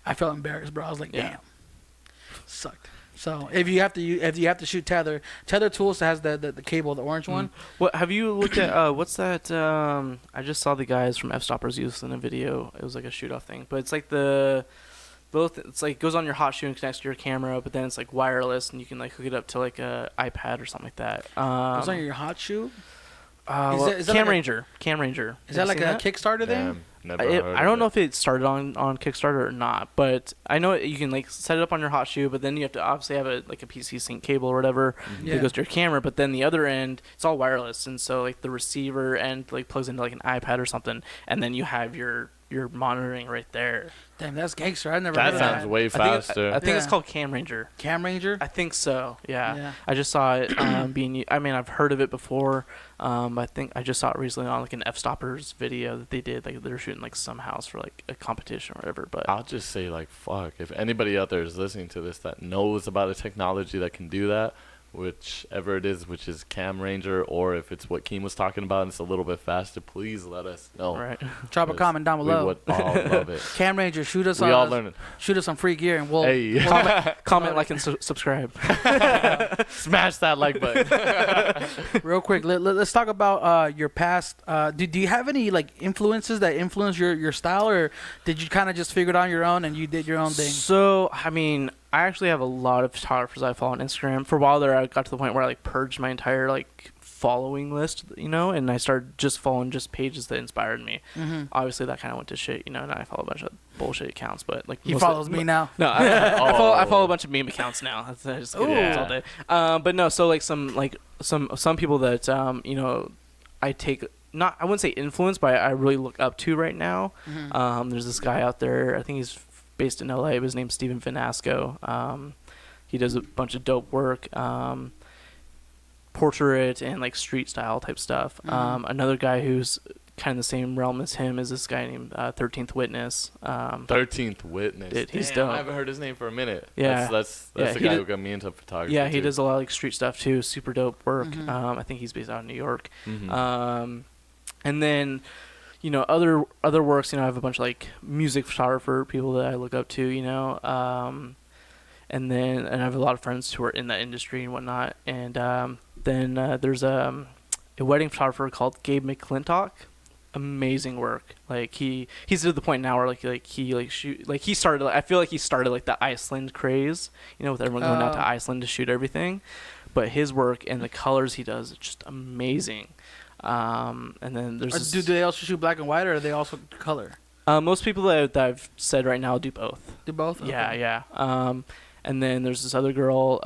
I felt embarrassed, bro. I was like, damn, sucked. So if you have to shoot Tether Tools has the cable, the orange one. What have you looked at? What's that? I just saw the guys from F-Stoppers use in a video. It was like a shoot off thing, but it's like it's like goes on your hot shoe and connects to your camera, but then it's like wireless and you can like hook it up to like a iPad or something like that. Goes on your hot shoe. Is that Cam Ranger. Is that like a Kickstarter thing? I don't know if it started on Kickstarter or not, but I know you can like set it up on your hot shoe, but then you have to obviously have a PC sync cable or whatever that goes to your camera. But then the other end, it's all wireless, and so like the receiver end like plugs into like an iPad or something, and then you have your monitoring right there. Damn, that's gangster. I never heard of that. That sounds way faster. I think it's called Cam Ranger. Cam Ranger? I think so. Yeah. I just saw it being. I mean, I've heard of it before. I think I just saw it recently on like an F-Stoppers video that they did. Like they're shooting like some house for like a competition or whatever. But I'll just say like fuck. If anybody out there is listening to this that knows about a technology that can do that, whichever it is, which is Cam Ranger, or if it's what Keem was talking about and it's a little bit faster, please let us know. Right. Drop a comment down below. We would all love it. Cam Ranger, shoot us some free gear and we'll comment, like, and subscribe. Smash that like button. Real quick, let's talk about your past. Do you have any like influences that influence your style, or did you kind of just figure it out on your own and you did your own thing? So, I mean, I actually have a lot of photographers I follow on Instagram. For a while there, I got to the point where I like purged my entire like following list, and I started just following just pages that inspired me. Obviously, that kind of went to shit, and I follow a bunch of bullshit accounts. But like he follows me now. No, I follow a bunch of meme accounts now. I just get memes all day. But no, so like some people that I take. I wouldn't say influence, but I really look up to right now. There's this guy out there. I think he's based in LA. His name's Steven Finasco. He does a bunch of dope work, portrait and like street style type stuff. Another guy who's kind of the same realm as him is this guy named 13th Witness. 13th Witness. He's dope. I haven't heard his name for a minute. Yeah, that's the guy who got me into photography. Yeah, he does a lot of like street stuff too. Super dope work. I think he's based out of New York. And then, other works, I have a bunch of like music photographer people that I look up to, and I have a lot of friends who are in that industry and whatnot. And then there's a wedding photographer called Gabe McClintock. Amazing work. Like he's to the point now where he started. I feel like he started like the Iceland craze, with everyone going out to Iceland to shoot everything. But his work and the colors he does is just amazing. And then there's do they also shoot black and white, or are they also color? Most people that I've said right now do both. Do both? Okay. Yeah. And then there's this other girl.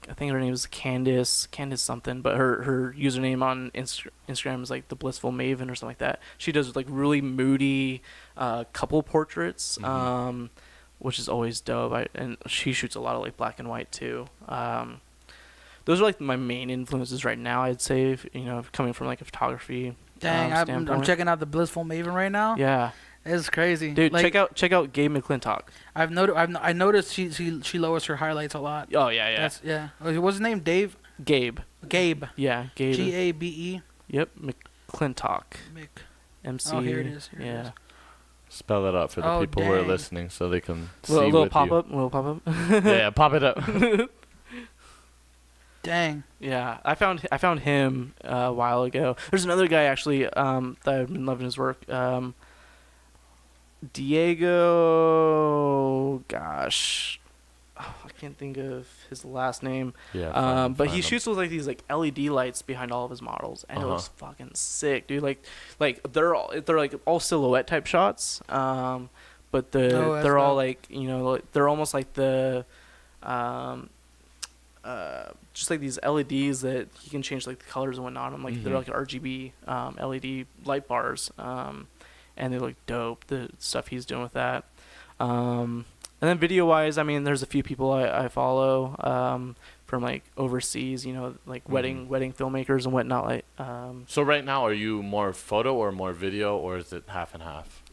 I think her name is Candace something, but her username on Instagram is like the Blissful Maven or something like that. She does like really moody couple portraits, which is always dope. And she shoots a lot of like black and white too. those are like my main influences right now. I'd say, coming from like a photography. Dang, I'm checking out the Blissful Maven right now. Yeah, it's crazy, dude. Like, check out Gabe McClintock. I noticed she lowers her highlights a lot. Oh yeah. What's his name? Dave. Gabe. Yeah, Gabe. Gabe. Yep, McClintock. MC. Oh, here it is. Here it is. Spell it out for the people who are listening so they can see little pop up. Yeah, pop it up. Dang. Yeah, I found him a while ago. There's another guy actually that I've been loving his work. Diego, gosh, I can't think of his last name. Yeah. But he shoots with like these like LED lights behind all of his models, and it looks fucking sick, dude. Like they're like all silhouette type shots. But they're all like they're almost like the just like these LEDs that you can change like the colors and whatnot. I'm like they're like RGB LED light bars, and they look dope. The stuff he's doing with that, and then video wise, I mean, there's a few people I follow from like overseas, like wedding filmmakers and whatnot. Like, so right now, are you more photo or more video, or is it half and half?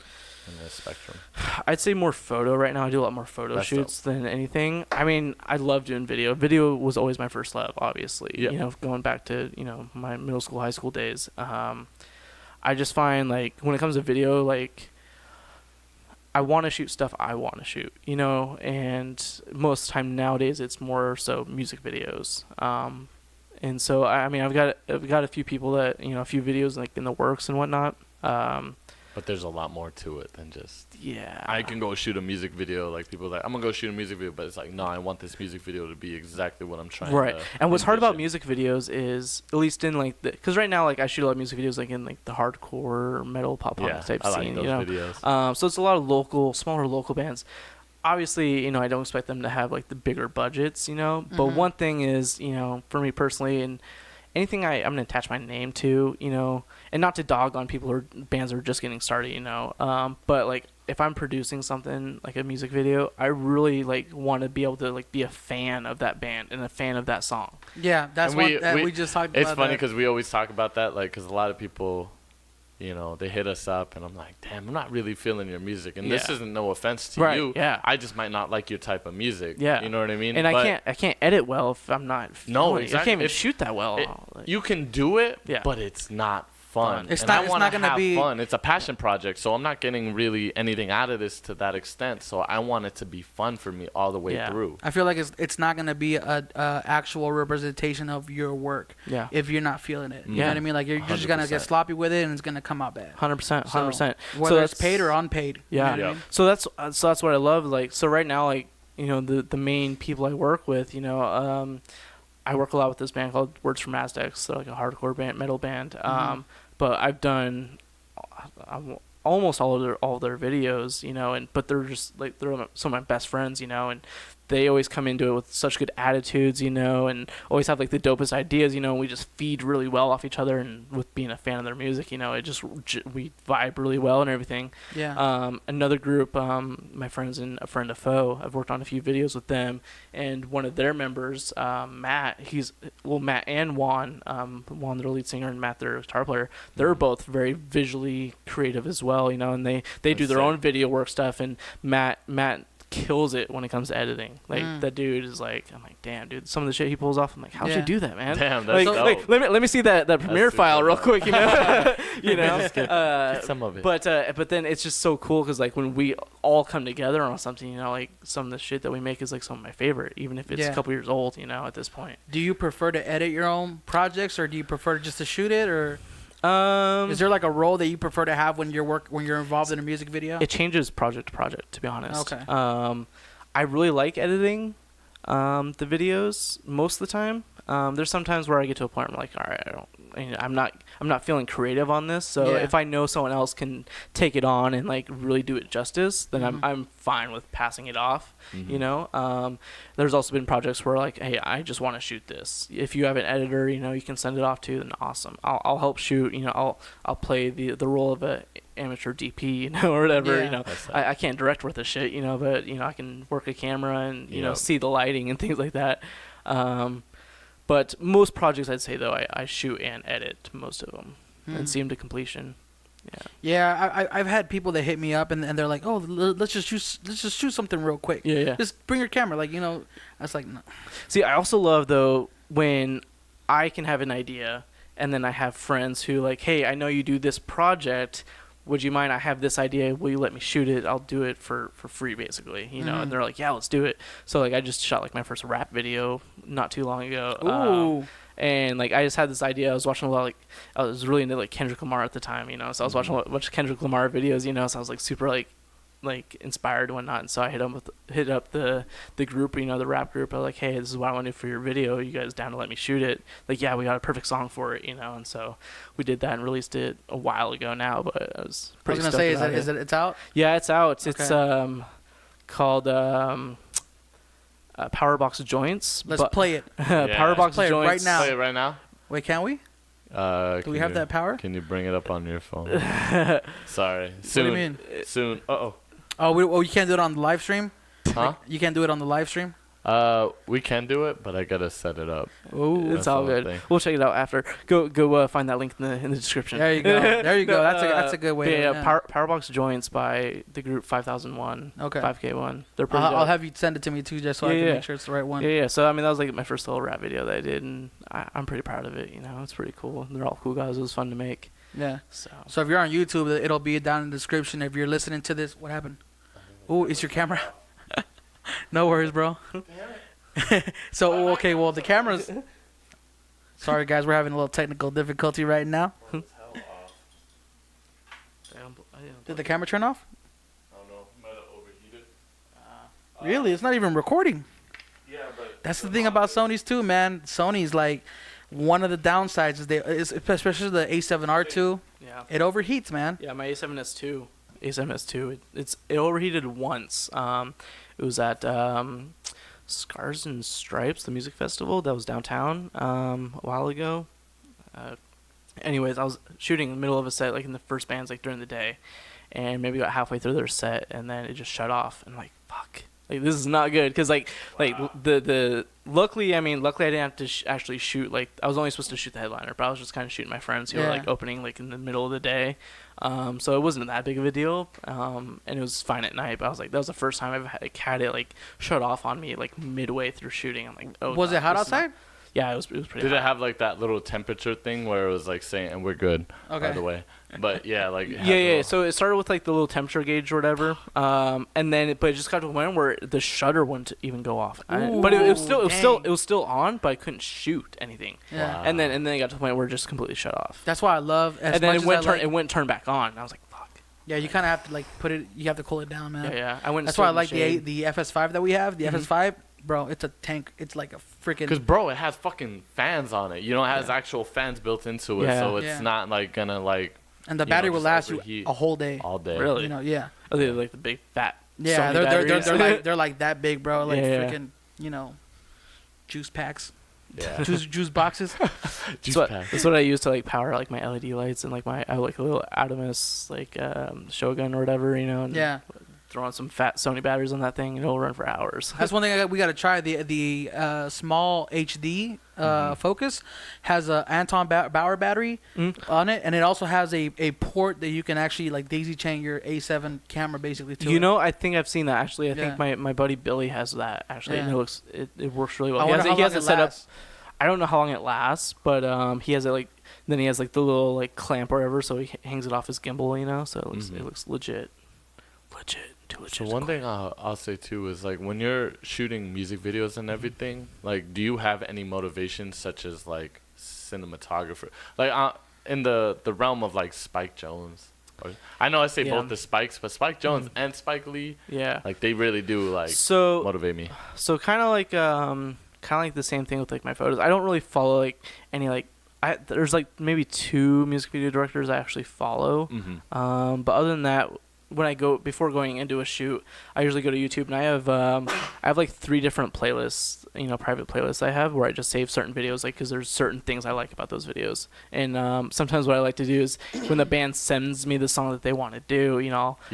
In this spectrum, I'd say more photo right now. I do a lot more photo shoots than anything. I mean, I love doing video. Video was always my first love, obviously. Yeah. Going back to my middle school, high school days. I just find like when it comes to video, like I want to shoot stuff I want to shoot, and most of the time nowadays it's more so music videos. And so I mean I've got a few people that a few videos like in the works and whatnot. But there's a lot more to it than just yeah. I can go shoot a music video. Like people are like, I'm gonna go shoot a music video, but it's like, no, I want this music video to be exactly what I'm trying. Right. To and what's hard about envision. music videos is, at least in like because right now like I shoot a lot of music videos like in like the hardcore metal pop punk type I like scene. those videos. So it's a lot of smaller local bands. Obviously, I don't expect them to have like the bigger budgets, But one thing is, for me personally, and anything I'm gonna attach my name to, and not to dog on people or bands that are just getting started, but like if I'm producing something like a music video, I really like want to be able to like be a fan of that band and a fan of that song. Yeah, that's what we just talked about. It's funny because we always talk about that, like, because a lot of people, they hit us up, and I'm like, damn, I'm not really feeling your music, and this isn't no offense to you. Yeah. I just might not like your type of music. Yeah. You know what I mean? And I can't edit well if I'm not. No, exactly. I can't even shoot that well. You can do it, yeah. but it's not fun. It's and not. I It's want not to gonna have be fun. It's a passion project, so I'm not getting really anything out of this to that extent. So I want it to be fun for me all the way through. I feel like it's not gonna be a actual representation of your work. Yeah. If you're not feeling it, you Yeah. know what I mean. Like you're just gonna get sloppy with it, and it's gonna come out bad. 100%. Whether it's paid or unpaid. Yeah. You know what I mean? So that's what I love. Like, so right now, like, the main people I work with, I work a lot with this band called Words from Aztecs. They're like a hardcore band, metal band. But I've done almost all of their videos, but they're just like they're some of my best friends, and they always come into it with such good attitudes, and always have like the dopest ideas, and we just feed really well off each other, and with being a fan of their music, it just we vibe really well and everything. Yeah. Another group, my friends and a friend of foe, I've worked on a few videos with them, and one of their members, Matt, Matt and Juan, their lead singer, and Matt, their guitar player, they're both very visually creative as well, and they do their own video work stuff, and Matt kills it when it comes to editing. Like that dude is like, I'm like, damn, dude, some of the shit he pulls off, I'm like, how'd you do that, man? Damn, that's dope. Let me see that Premiere file real quick, Get some of it. But then it's just so cool because like when we all come together on something, like some of the shit that we make is like some of my favorite, even if it's a couple years old, at this point. Do you prefer to edit your own projects, or do you prefer just to shoot it, or is there like a role that you prefer to have when you're involved in a music video? It changes project to project, to be honest. Okay. I really like editing the videos most of the time. There's some times where I get to a point where I'm like, all right, I'm not feeling creative on this. So if I know someone else can take it on and like really do it justice, then I'm fine with passing it off. There's also been projects where like, hey, I just want to shoot this. If you have an editor, you can send it off to, then awesome. I'll help shoot. I'll play the role of a amateur DP, or whatever. Yeah. I can't direct worth a shit, but I can work a camera and see the lighting and things like that. But most projects, I'd say though, I shoot and edit most of them and see them to completion. Yeah. Yeah, I've had people that hit me up and they're like, oh, let's just shoot something real quick. Yeah. Just bring your camera, like, you know. I was like, no. See, I also love though when I can have an idea and then I have friends who like, hey, I know you do this project. Would you mind? I have this idea. Will you let me shoot it? I'll do it for free, basically. You know, and they're like, yeah, let's do it. So like, I just shot like my first rap video not too long ago. Ooh. And like, I just had this idea. I was watching a lot, like, I was really into like Kendrick Lamar at the time, you know. So I was watching a bunch of Kendrick Lamar videos, you know. So I was like super like inspired and whatnot. And so I hit up the group, you know, the rap group. I was like, hey, this is what I want to do for your video. You guys down to let me shoot it? Like, yeah, we got a perfect song for it, you know. And so we did that and released it a while ago now. But I was pretty. I was gonna say, it's out? Yeah, it's out. Okay. It's called Powerbox Joints. Let's play it. Powerbox Let's play it Joints. right now. Play it right now. Wait, can we? Do we have that power? Can you bring it up on your phone? Sorry. What Soon. do you mean? Soon. Uh-oh. Oh, you can't do it on the live stream? Huh? You can't do it on the live stream? We can do it, but I gotta set it up. Ooh, it's all good. Thing. We'll check it out after. Go find that link in the description. There you go. There you go. That's a good way. Powerbox Joints by the group 5001. Okay. 5K1. They're pretty. I'll have you send it to me too, just so I can make sure it's the right one. Yeah. So I mean, that was like my first little rap video that I did, and I'm pretty proud of it. You know, it's pretty cool. They're all cool guys. It was fun to make. Yeah. So if you're on YouTube, it'll be down in the description. If you're listening to this, what happened? Ooh, it's your camera. No worries, bro. So okay, well the cameras. Sorry guys, we're having a little technical difficulty right now. Did the camera turn off? I don't know. Might have overheated. Really? It's not even recording. Yeah, but That's the thing about Sony's too, man. Sony's like one of the downsides is especially the A7R2. Yeah. It overheats, man. Yeah, my A7S2. It overheated once. It was at Scars and Stripes, the music festival that was downtown a while ago. Anyways, I was shooting in the middle of a set, like in the first bands, like during the day, and maybe got halfway through their set, and then it just shut off. And I'm like, fuck, like this is not good, because the luckily I didn't have to actually shoot. Like I was only supposed to shoot the headliner, but I was just kind of shooting my friends who were like opening like in the middle of the day. So it wasn't that big of a deal, and it was fine at night. But I was like, that was the first time I've had it like shut off on me like midway through shooting. I'm like, oh. Was it hot outside? Yeah, it was pretty hot. Did it have like that little temperature thing where it was like saying, and we're good, by the way. But yeah, like yeah. So it started with like the little temperature gauge or whatever, and then but it just got to a point where the shutter wouldn't even go off. But it was still on, but I couldn't shoot anything. Yeah. Wow. And then it got to the point where it just completely shut off. That's why I love. And then it went turn back on. I was like, fuck. Yeah, you kind of have to like put it. You have to cool it down, man. Yeah. That's why I like the FS5 that we have. The FS5, bro, it's a tank. It's like a freaking. Because bro, it has fucking fans on it. You know, it has actual fans built into it, so it's not like gonna like. And the battery will last you a whole day. All day. Really? You know, yeah. Oh, they're like the big fat. Yeah, Sony they're like that big, bro. Like freaking, juice packs. Yeah. juice boxes. That's what I use to like power like my LED lights and like I have like a little Adamus like Shogun or whatever, and throw on some fat Sony batteries on that thing and it'll run for hours. That's one thing we got to try. The small HD Focus has a Anton Bauer battery on it, and it also has a port that you can actually like daisy chain your A7 camera basically to. I think I've seen that actually. I think my buddy Billy has that actually, and it works really well. He has it set up. I don't know how long it lasts, but he has it like. Then he has like the little like clamp or whatever, so he hangs it off his gimbal, so it looks legit. So one thing I'll say too is like when you're shooting music videos and everything, like do you have any motivation such as like cinematographer, like in the realm of like Spike Jonze? I know I say both the Spikes, but Spike Jonze and Spike Lee, like they really do like motivate me. So kind of like the same thing with like my photos. I don't really follow like any like. There's like maybe 2 music video directors I actually follow, but other than that. When before going into a shoot, I usually go to YouTube and I have like 3 different playlists, private playlists I have where I just save certain videos, like because there's certain things I like about those videos. And sometimes what I like to do is when the band sends me the song that they want to do,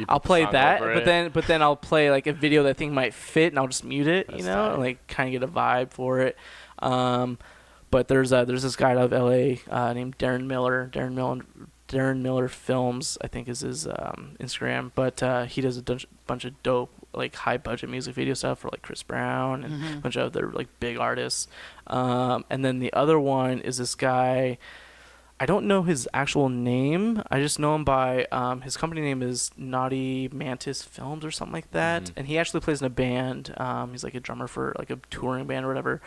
I'll play that, but then I'll play like a video that I think might fit and I'll just mute it, and like kind of get a vibe for it. But there's this guy out of LA named Darren Miller. Darren Miller Films, I think is his Instagram. But he does a bunch of dope, like high budget music video stuff for like Chris Brown and a bunch of other like big artists. And then the other one is this guy. I don't know his actual name. I just know him by his company name is Naughty Mantis Films or something like that. And he actually plays in a band. He's like a drummer for like a touring band or whatever.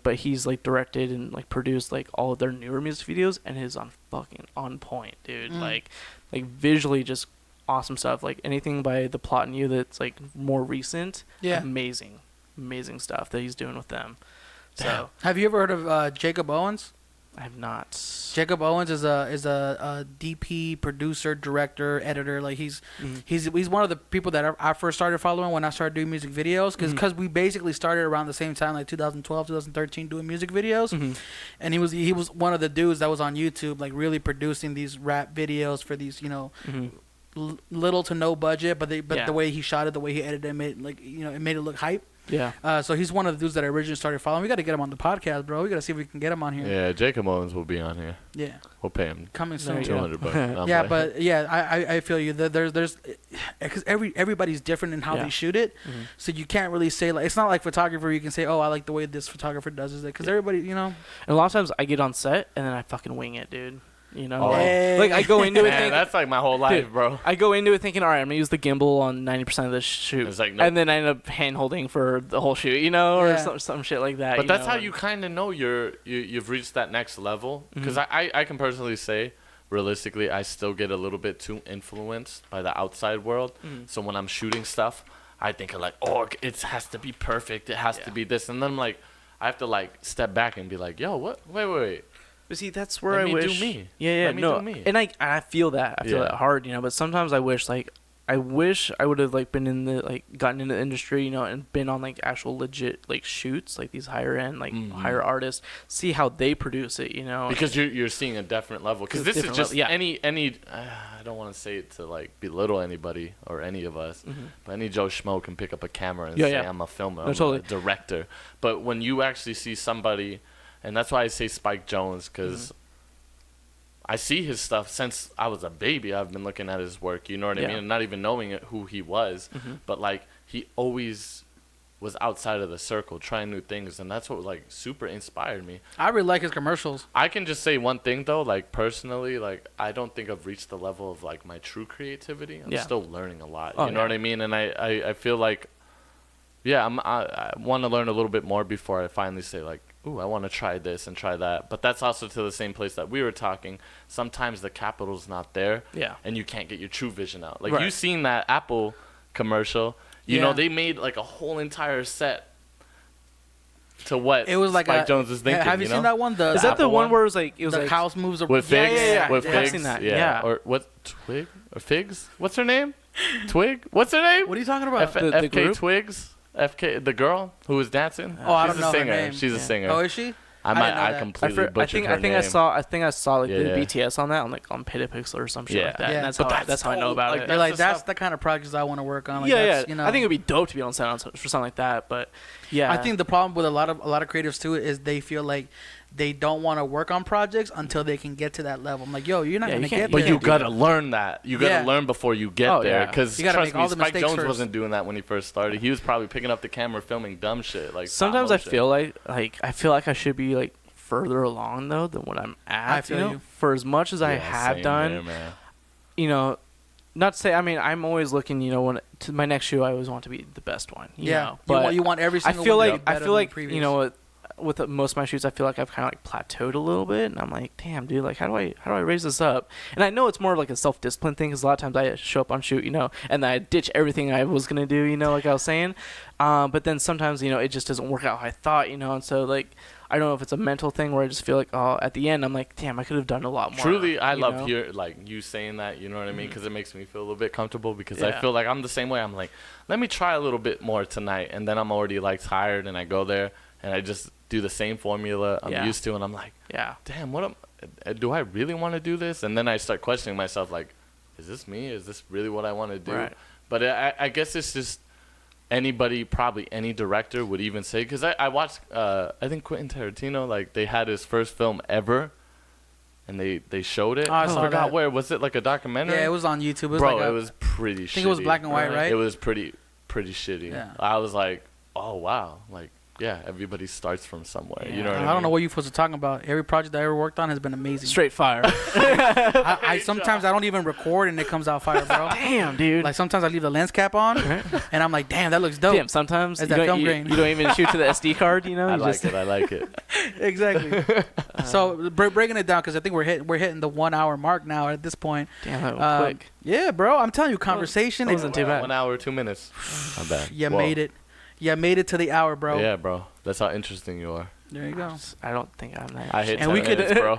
But he's like directed and like produced like all of their newer music videos, and is on point, dude. Like visually just awesome stuff. Like anything by The Plot and You that's like more recent. Yeah. Amazing stuff that he's doing with them. So have you ever heard of Jacob Owens? I have not. Jacob Owens is a DP, producer, director, editor. Like he's one of the people that I first started following when I started doing music videos, because we basically started around the same time, like 2012, 2013, doing music videos. And he was one of the dudes that was on YouTube, like really producing these rap videos for these, you know, little to no budget, but the way he shot it, the way he edited it, it made it look hype. Yeah. So he's one of the dudes that I originally started following. We got to get him on the podcast, bro. We got to see if we can get him on here. Yeah, Jacob Owens will be on here. Yeah. We'll pay him. Coming soon. $200. Yeah, but yeah, I feel you. There's because everybody's different in how they shoot it, so you can't really say like, it's not like photographer. You can say, oh, I like the way this photographer does it, because everybody, you know. And a lot of times I get on set and then I fucking wing it, dude. You know, like I go into it thinking, that's like my whole life, bro. I go into it thinking, all right, I'm gonna use the gimbal on 90% of the shoot, it's like, nope. And then I end up hand holding for the whole shoot, you know, or some shit like that. But that's how you kind of know you've reached that next level. Because I can personally say, realistically, I still get a little bit too influenced by the outside world. So when I'm shooting stuff, I think of like, oh, it has to be perfect. It has to be this, and then I'm like, I have to like step back and be like, yo, what? Wait. But see, that's where Let I me wish. do me. Yeah, Let me do me. And I feel that. I feel that hard, you know. But sometimes I wish I would have like been in the gotten into the industry, you know, and been on like actual legit like shoots, like these higher end, like higher artists, see how they produce it, you know. Because you're seeing a different level. Because this is just any. I don't want to say it to like belittle anybody or any of us, but any Joe Schmo can pick up a camera and say, I'm a filmer, I'm a director. But when you actually see somebody. And that's why I say Spike Jonze, because I see his stuff since I was a baby. I've been looking at his work, you know what I mean? And not even knowing who he was. But, like, he always was outside of the circle, trying new things. And that's what, like, super inspired me. I really like his commercials. I can just say one thing, though. Like, personally, like, I don't think I've reached the level of, like, my true creativity. I'm still learning a lot. You know what I mean? And I feel like, I want to learn a little bit more before I finally say, like, ooh, I want to try this and try that. But that's also to the same place that we were talking. Sometimes the capital's not there. Yeah. And you can't get your true vision out. Like, you seen that Apple commercial. You know, they made, like, a whole entire set to what it was like Spike Jonze is thinking. Have you seen that one? Is that the one where it was like... the like, house moves around. With figs? Yeah. With figs? I've seen that. Yeah. Or what? Twig? Or Figs? What's her name? Twig? What's her name? What are you talking about? the FK group? FK FK, the girl who was dancing. Oh, I don't know her name. She's a singer. Oh, is she? I completely butchered her name. I think I saw like the BTS on that on Pitapixel or some shit like that. And that's how I know about it. They're like, that's the kind of projects I want to work on. Like, You know. I think it'd be dope to be on set for something like that. But yeah, I think the problem with a lot of creatives too is they feel like they don't want to work on projects until they can get to that level. I'm like, yo, you're not gonna get there. But you gotta learn that. You gotta learn before you get there. Because trust me, Spike Jonze wasn't doing that when he first started. He was probably picking up the camera, filming dumb shit. Like sometimes I feel like I should be like further along though than what I'm at. I feel you. For as much as I have done, you know, not to say. I mean, I'm always looking. You know, when to my next show, I always want to be the best one. You know? But you want every single. I feel like you know. With most of my shoots, I feel like I've kind of like plateaued a little bit, and I'm like, damn, dude, like how do I raise this up? And I know it's more of like a self-discipline thing, because a lot of times I show up on shoot, you know, and then I ditch everything I was gonna do, you know, like I was saying. But then sometimes, you know, it just doesn't work out how I thought, you know, and so like I don't know if it's a mental thing where I just feel like, oh, at the end I'm like, damn, I could have done a lot more. Truly, I love hearing like you saying that, you know what I mean, because it makes me feel a little bit comfortable, because I feel like I'm the same way. I'm like, let me try a little bit more tonight, and then I'm already like tired, and I go there and I just do the same formula I'm used to, and I'm like, damn, do I really want to do this? And then I start questioning myself, like, is this me? Is this really what I want to do? Right. But I guess it's just anybody, probably any director would even say, because I watched, I think Quentin Tarantino, like they had his first film ever, and they showed it. Oh, I I saw forgot that. where. Was it like a documentary? Yeah, it was on YouTube. It was Bro, like it was pretty shitty. I think it was black and white, right? It was pretty shitty. Yeah. I was like, oh, wow. Like, yeah, everybody starts from somewhere. You know what I mean? I don't know what you supposed to talk about. Every project I ever worked on has been amazing. Straight fire. I sometimes I don't even record and it comes out fire, bro. Damn, dude. Like sometimes I leave the lens cap on and I'm like, damn, that looks dope. Damn, sometimes It's you that don't, film you, grain. you don't even shoot to the SD card, you know? I You like just, it. I like it. Exactly. So breaking it down, because I think we're hitting the 1 hour mark now at this point. Damn, that was quick. Yeah, bro. I'm telling you, conversation. That wasn't too bad. 1 hour, 2 minutes. Not bad. You Whoa. made it. You made it to the hour, bro. Yeah, bro. That's how interesting you are. There you go. I don't think I'm that. I hit And 10 we could- minutes, bro.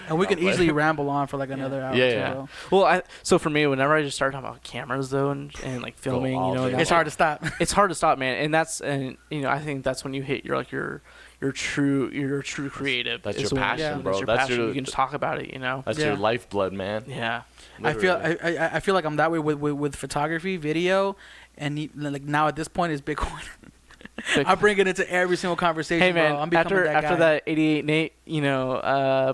And we can I'll easily ramble on for like another hour. Yeah, too, yeah. bro. Well, so for me, whenever I just start talking about cameras though, and like filming, all you know, day. and It's hard to stop. it's hard to stop, man. And you know, I think that's when you hit your true creative. That's is your when- passion, when bro. it's your That's passion. your- You can just talk about it, you know. That's Yeah. your lifeblood, man. Yeah. I feel Literally. I feel like I'm that way with photography, video, and like now at this point is Bitcoin. I bring it into every single conversation. Hey man, bro. I'm becoming after guy. that 88 Nate, you know,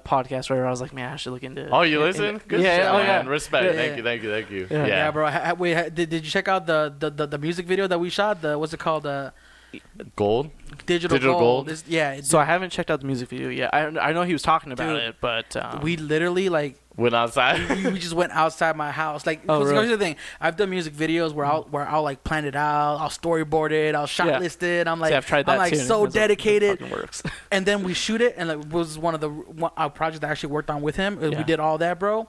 podcast where I was like, man, I should look into. Oh, you listen? Good yeah, shit, oh, yeah. man. Respect. Yeah. Thank you. Yeah. Yeah, bro. Wait, did you check out the music video that we shot? What's it called? Gold? Digital Digital Gold. Gold? So I haven't checked out the music video yet. I know he was talking about Dude, it, but we literally like Went outside? we just went outside my house. Like, Oh, cause really? here's the thing. I've done music videos where I'll like plan it out. I'll storyboard it. I'll shot Yeah. list it. I'm like, See, I've tried that I'm like too. so It dedicated. fucking works. And then we shoot it, and it was one of our projects that I actually worked on with him. Yeah. We did all that, bro.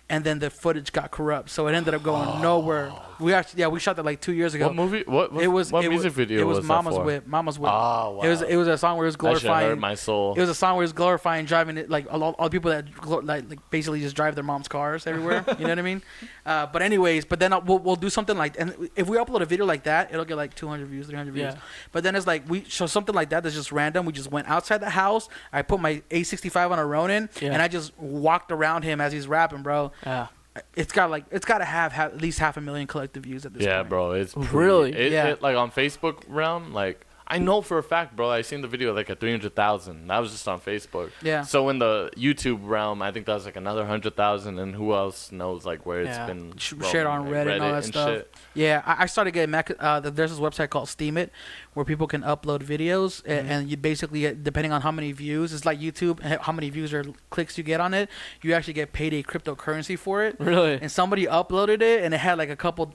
And then the footage got corrupt, so it ended up going nowhere. We shot that like 2 years ago. What movie? What music video It was that Mama's for? Whip. Mama's Whip. Oh, wow. It was a song where it was That shit glorifying. hurt my soul. It was a song where it was glorifying driving it, like all the people that like basically just drive their mom's cars everywhere. You know what I mean? But anyways, but then we'll do something like, and if we upload a video like that, it'll get like 200 views, 300 views. Yeah. But then it's like we show something like that that's just random. We just went outside the house. I put my A65 on a Ronin, Yeah. and I just walked around him as he's rapping, bro. Yeah. It's got to have at least 500,000 collective views at this Yeah, point. bro. It's Really? Yeah. Yeah. Like on Facebook realm, like I know for a fact, bro. I seen the video like at 300,000. That was just on Facebook. Yeah. So in the YouTube realm, I think that was like another 100,000. And who else knows like where it's Yeah. been Shared on roaming, Reddit and all that and stuff. shit. Yeah, I started getting there's this website called Steam It, where people can upload videos, and you basically get, depending on how many views, it's like YouTube, and how many views or clicks you get on it, you actually get paid a cryptocurrency for it. Really? And somebody uploaded it, and it had like a couple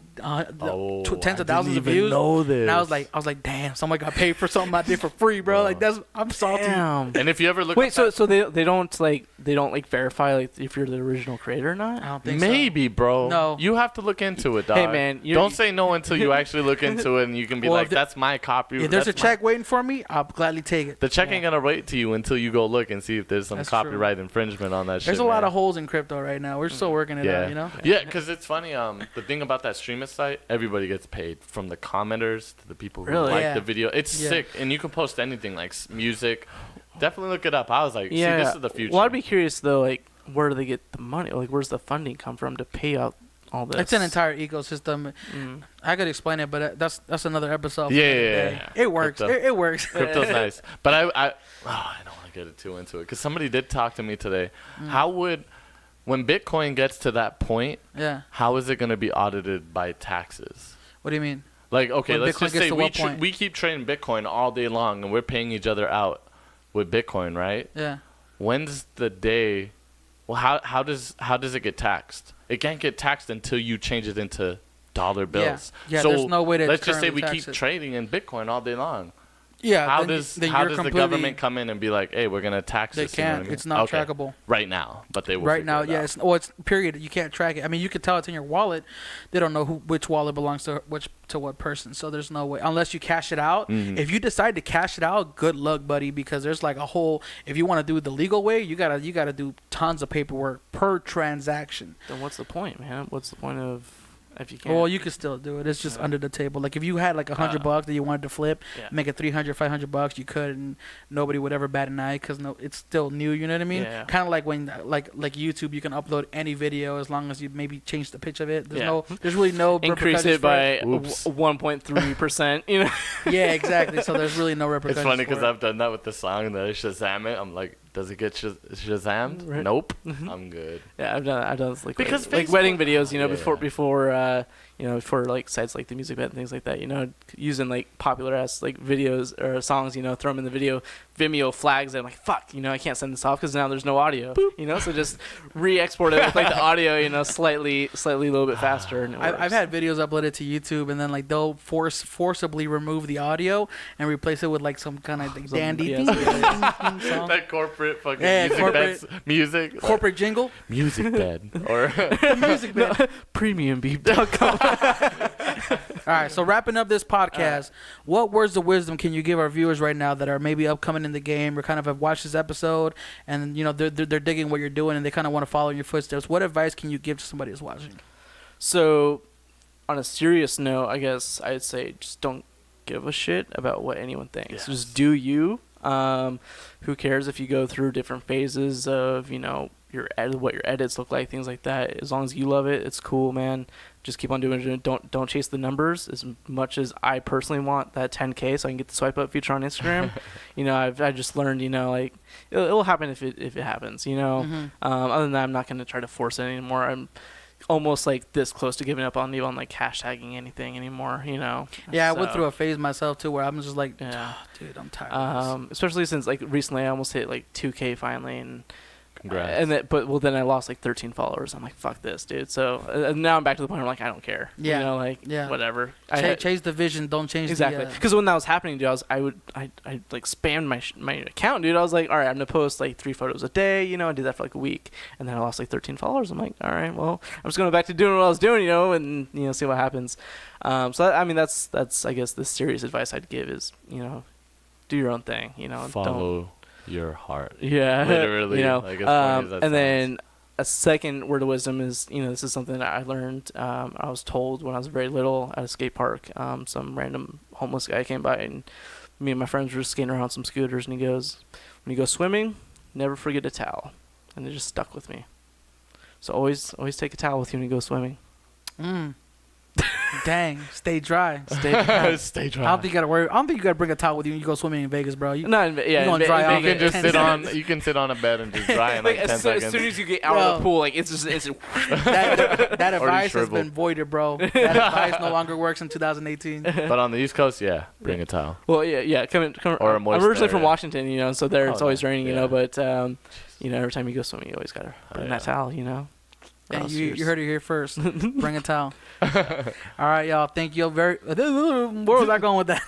tens of thousands of views. This. And I was like, damn, somebody got paid for something I did for free, bro. Like I'm salty. Damn. And if you ever look, Wait, up so they don't verify like if you're the original creator or not? I don't think so. maybe, bro. No. You have to look into it, dog. Hey, man, don't say no until you actually look into it, and you can be Well, like, if the- "That's my copy." If there's a that's my-" check waiting for me, I'll gladly take it. The check ain't gonna wait to you until you go look and see if there's some That's true. copyright infringement on that shit. There's a lot man. of holes in crypto right now. We're still working it out, you know? Yeah, because it's funny. The thing about that streaming site, everybody gets paid, from the commenters to the people who Really? like Yeah. the video. It's Yeah. sick, and you can post anything like music. Definitely look it up. I was like, Yeah. see, this is the future. Well, I'd be curious though, like where do they get the money? Like where's the funding come from to pay out all this? It's an entire ecosystem. Mm. I could explain it, but that's another episode. for Yeah, another yeah, day. yeah. It works. Crypto. It works. Crypto's nice, but I don't want to get it too into it because somebody did talk to me today. When Bitcoin gets to that point, Yeah. how is it going to be audited by taxes? What do you mean? Like, okay, When let's Bitcoin just gets say to what point? we keep trading Bitcoin all day long and we're paying each other out with Bitcoin, right? Yeah. When's the day? Well, how does it get taxed? It can't get taxed until you change it into dollar bills. Yeah, so there's no way to let's just say currently we tax keep it. trading in Bitcoin all day long. Yeah. How then does you're the completely- government come in and be like, hey, we're gonna tax They this? You know what can't. I mean? It's not Okay. trackable. Right now, but they will. Right figure now, it yeah. out. It's period. You can't track it. I mean, you can tell it's in your wallet. They don't know which wallet belongs to what person. So there's no way unless you cash it out. Mhm. If you decide to cash it out, good luck, buddy. Because there's like a whole. If you want to do it the legal way, you gotta do tons of paperwork per transaction. Then what's the point, man? What's the point of if you can. Well, you could still do it. It's just under the table. Like if you had like $100 that you wanted to flip, make it $300-$500, you could, and nobody would ever bat an eye because it's still new. You know what I mean? Yeah. Kind of like when like YouTube, you can upload any video as long as you maybe change the pitch of it. There's really no increase it by Oops. 1.3%. You know? Yeah, exactly. So there's really no repercussions. It's funny because for it. I've done that with the song, and then I Shazam it. I'm like, does it get Shazammed? Right. Nope. I'm good. Yeah, I've done this, like Because like wedding videos, you know, Yeah. before like sites like the Music Bed and things like that, you know, using like popular ass like videos or songs, you know, throw them in the video. Vimeo flags it. I'm like, fuck, you know, I can't send this off because now there's no audio. Boop. You know, so just re-export it with like the audio, you know, slightly a little bit faster. And I've had videos uploaded to YouTube, and then like they'll forcibly remove the audio and replace it with like some kind of like, dandy thing. Song. That corporate fucking music jingle. Music bed or Music bed. Premiumbeep.com. All right, so wrapping up this podcast, what words of wisdom can you give our viewers right now that are maybe upcoming in the game or kind of have watched this episode and you know they're digging what you're doing and they kind of want to follow in your footsteps? What advice can you give to somebody who's watching? So, on a serious note, I guess I'd say just don't give a shit about what anyone thinks. Yes. Just do you. Who cares if you go through different phases of, you know, what your edits look like, things like that. As long as you love it, it's cool, man. Just keep on doing it. Don't chase the numbers as much as I personally want that 10K so I can get the swipe up feature on Instagram. You know, I just learned, you know, like it'll happen if it happens, you know. Other than that, I'm not going to try to force it anymore. I'm almost like this close to giving up on even like hashtagging anything anymore, you know. Yeah, I went through a phase myself too where I'm just like, dude, I'm tired of this. Especially since like recently I almost hit like 2K finally, and congrats. Then I lost like 13 followers. I'm like, fuck this, dude. So now I'm back to the point where I'm like, I don't care. Yeah. You know, like whatever. Change the vision, don't change exactly. Because when that was happening, dude, I like spammed my account, dude. I was like, all right, I'm gonna post like 3 photos a day. You know, I did that for like a week, and then I lost like 13 followers. I'm like, all right, well, I'm just going back to doing what I was doing, you know, and you know, see what happens. I mean, that's I guess the serious advice I'd give is, you know, do your own thing. You know, follow your heart. Yeah, literally. You know, like, as funny as that and sounds. then a second word of wisdom is, you know, this is something that I learned. I was told when I was very little at a skate park. Some random homeless guy came by, and me and my friends were just skating around some scooters, and he goes, "When you go swimming, never forget a towel." And it just stuck with me. So always take a towel with you when you go swimming. Dang, stay dry. Stay dry. I don't think you gotta worry. I don't think you gotta bring a towel with you when you go swimming in Vegas, bro. You gonna dry off. You can just 10 sit on. seconds. You can sit on a bed and just dry in like 10 seconds. as soon as you get out of the pool, like it's that advice has shriveled. been voided, bro. That advice no longer works in 2018. But on the East Coast, bring a towel. Well, yeah. Come. Or a I'm moist originally from area. Washington, you know, so there it's always raining, you know. But you know, every time you go swimming, you always gotta bring that towel, you know. And you heard it here first. Bring a towel. All right, y'all. Thank you very. Where was I going with that?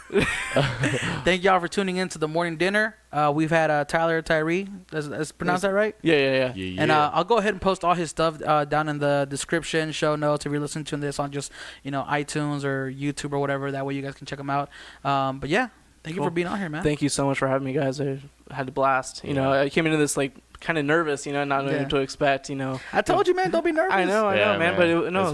Thank y'all for tuning in to the morning dinner. We've had Tylor Thuirer. Let's pronounce that right? Yeah. And I'll go ahead and post all his stuff down in the description, show notes, if you're listening to this on just iTunes or YouTube or whatever. That way you guys can check them out. But yeah, thank you for being on here, man. Thank you so much for having me, guys. I had a blast. You know, I came into this like kind of nervous, you know, not knowing what to expect, you know. I told you, man, don't be nervous. I know, man. But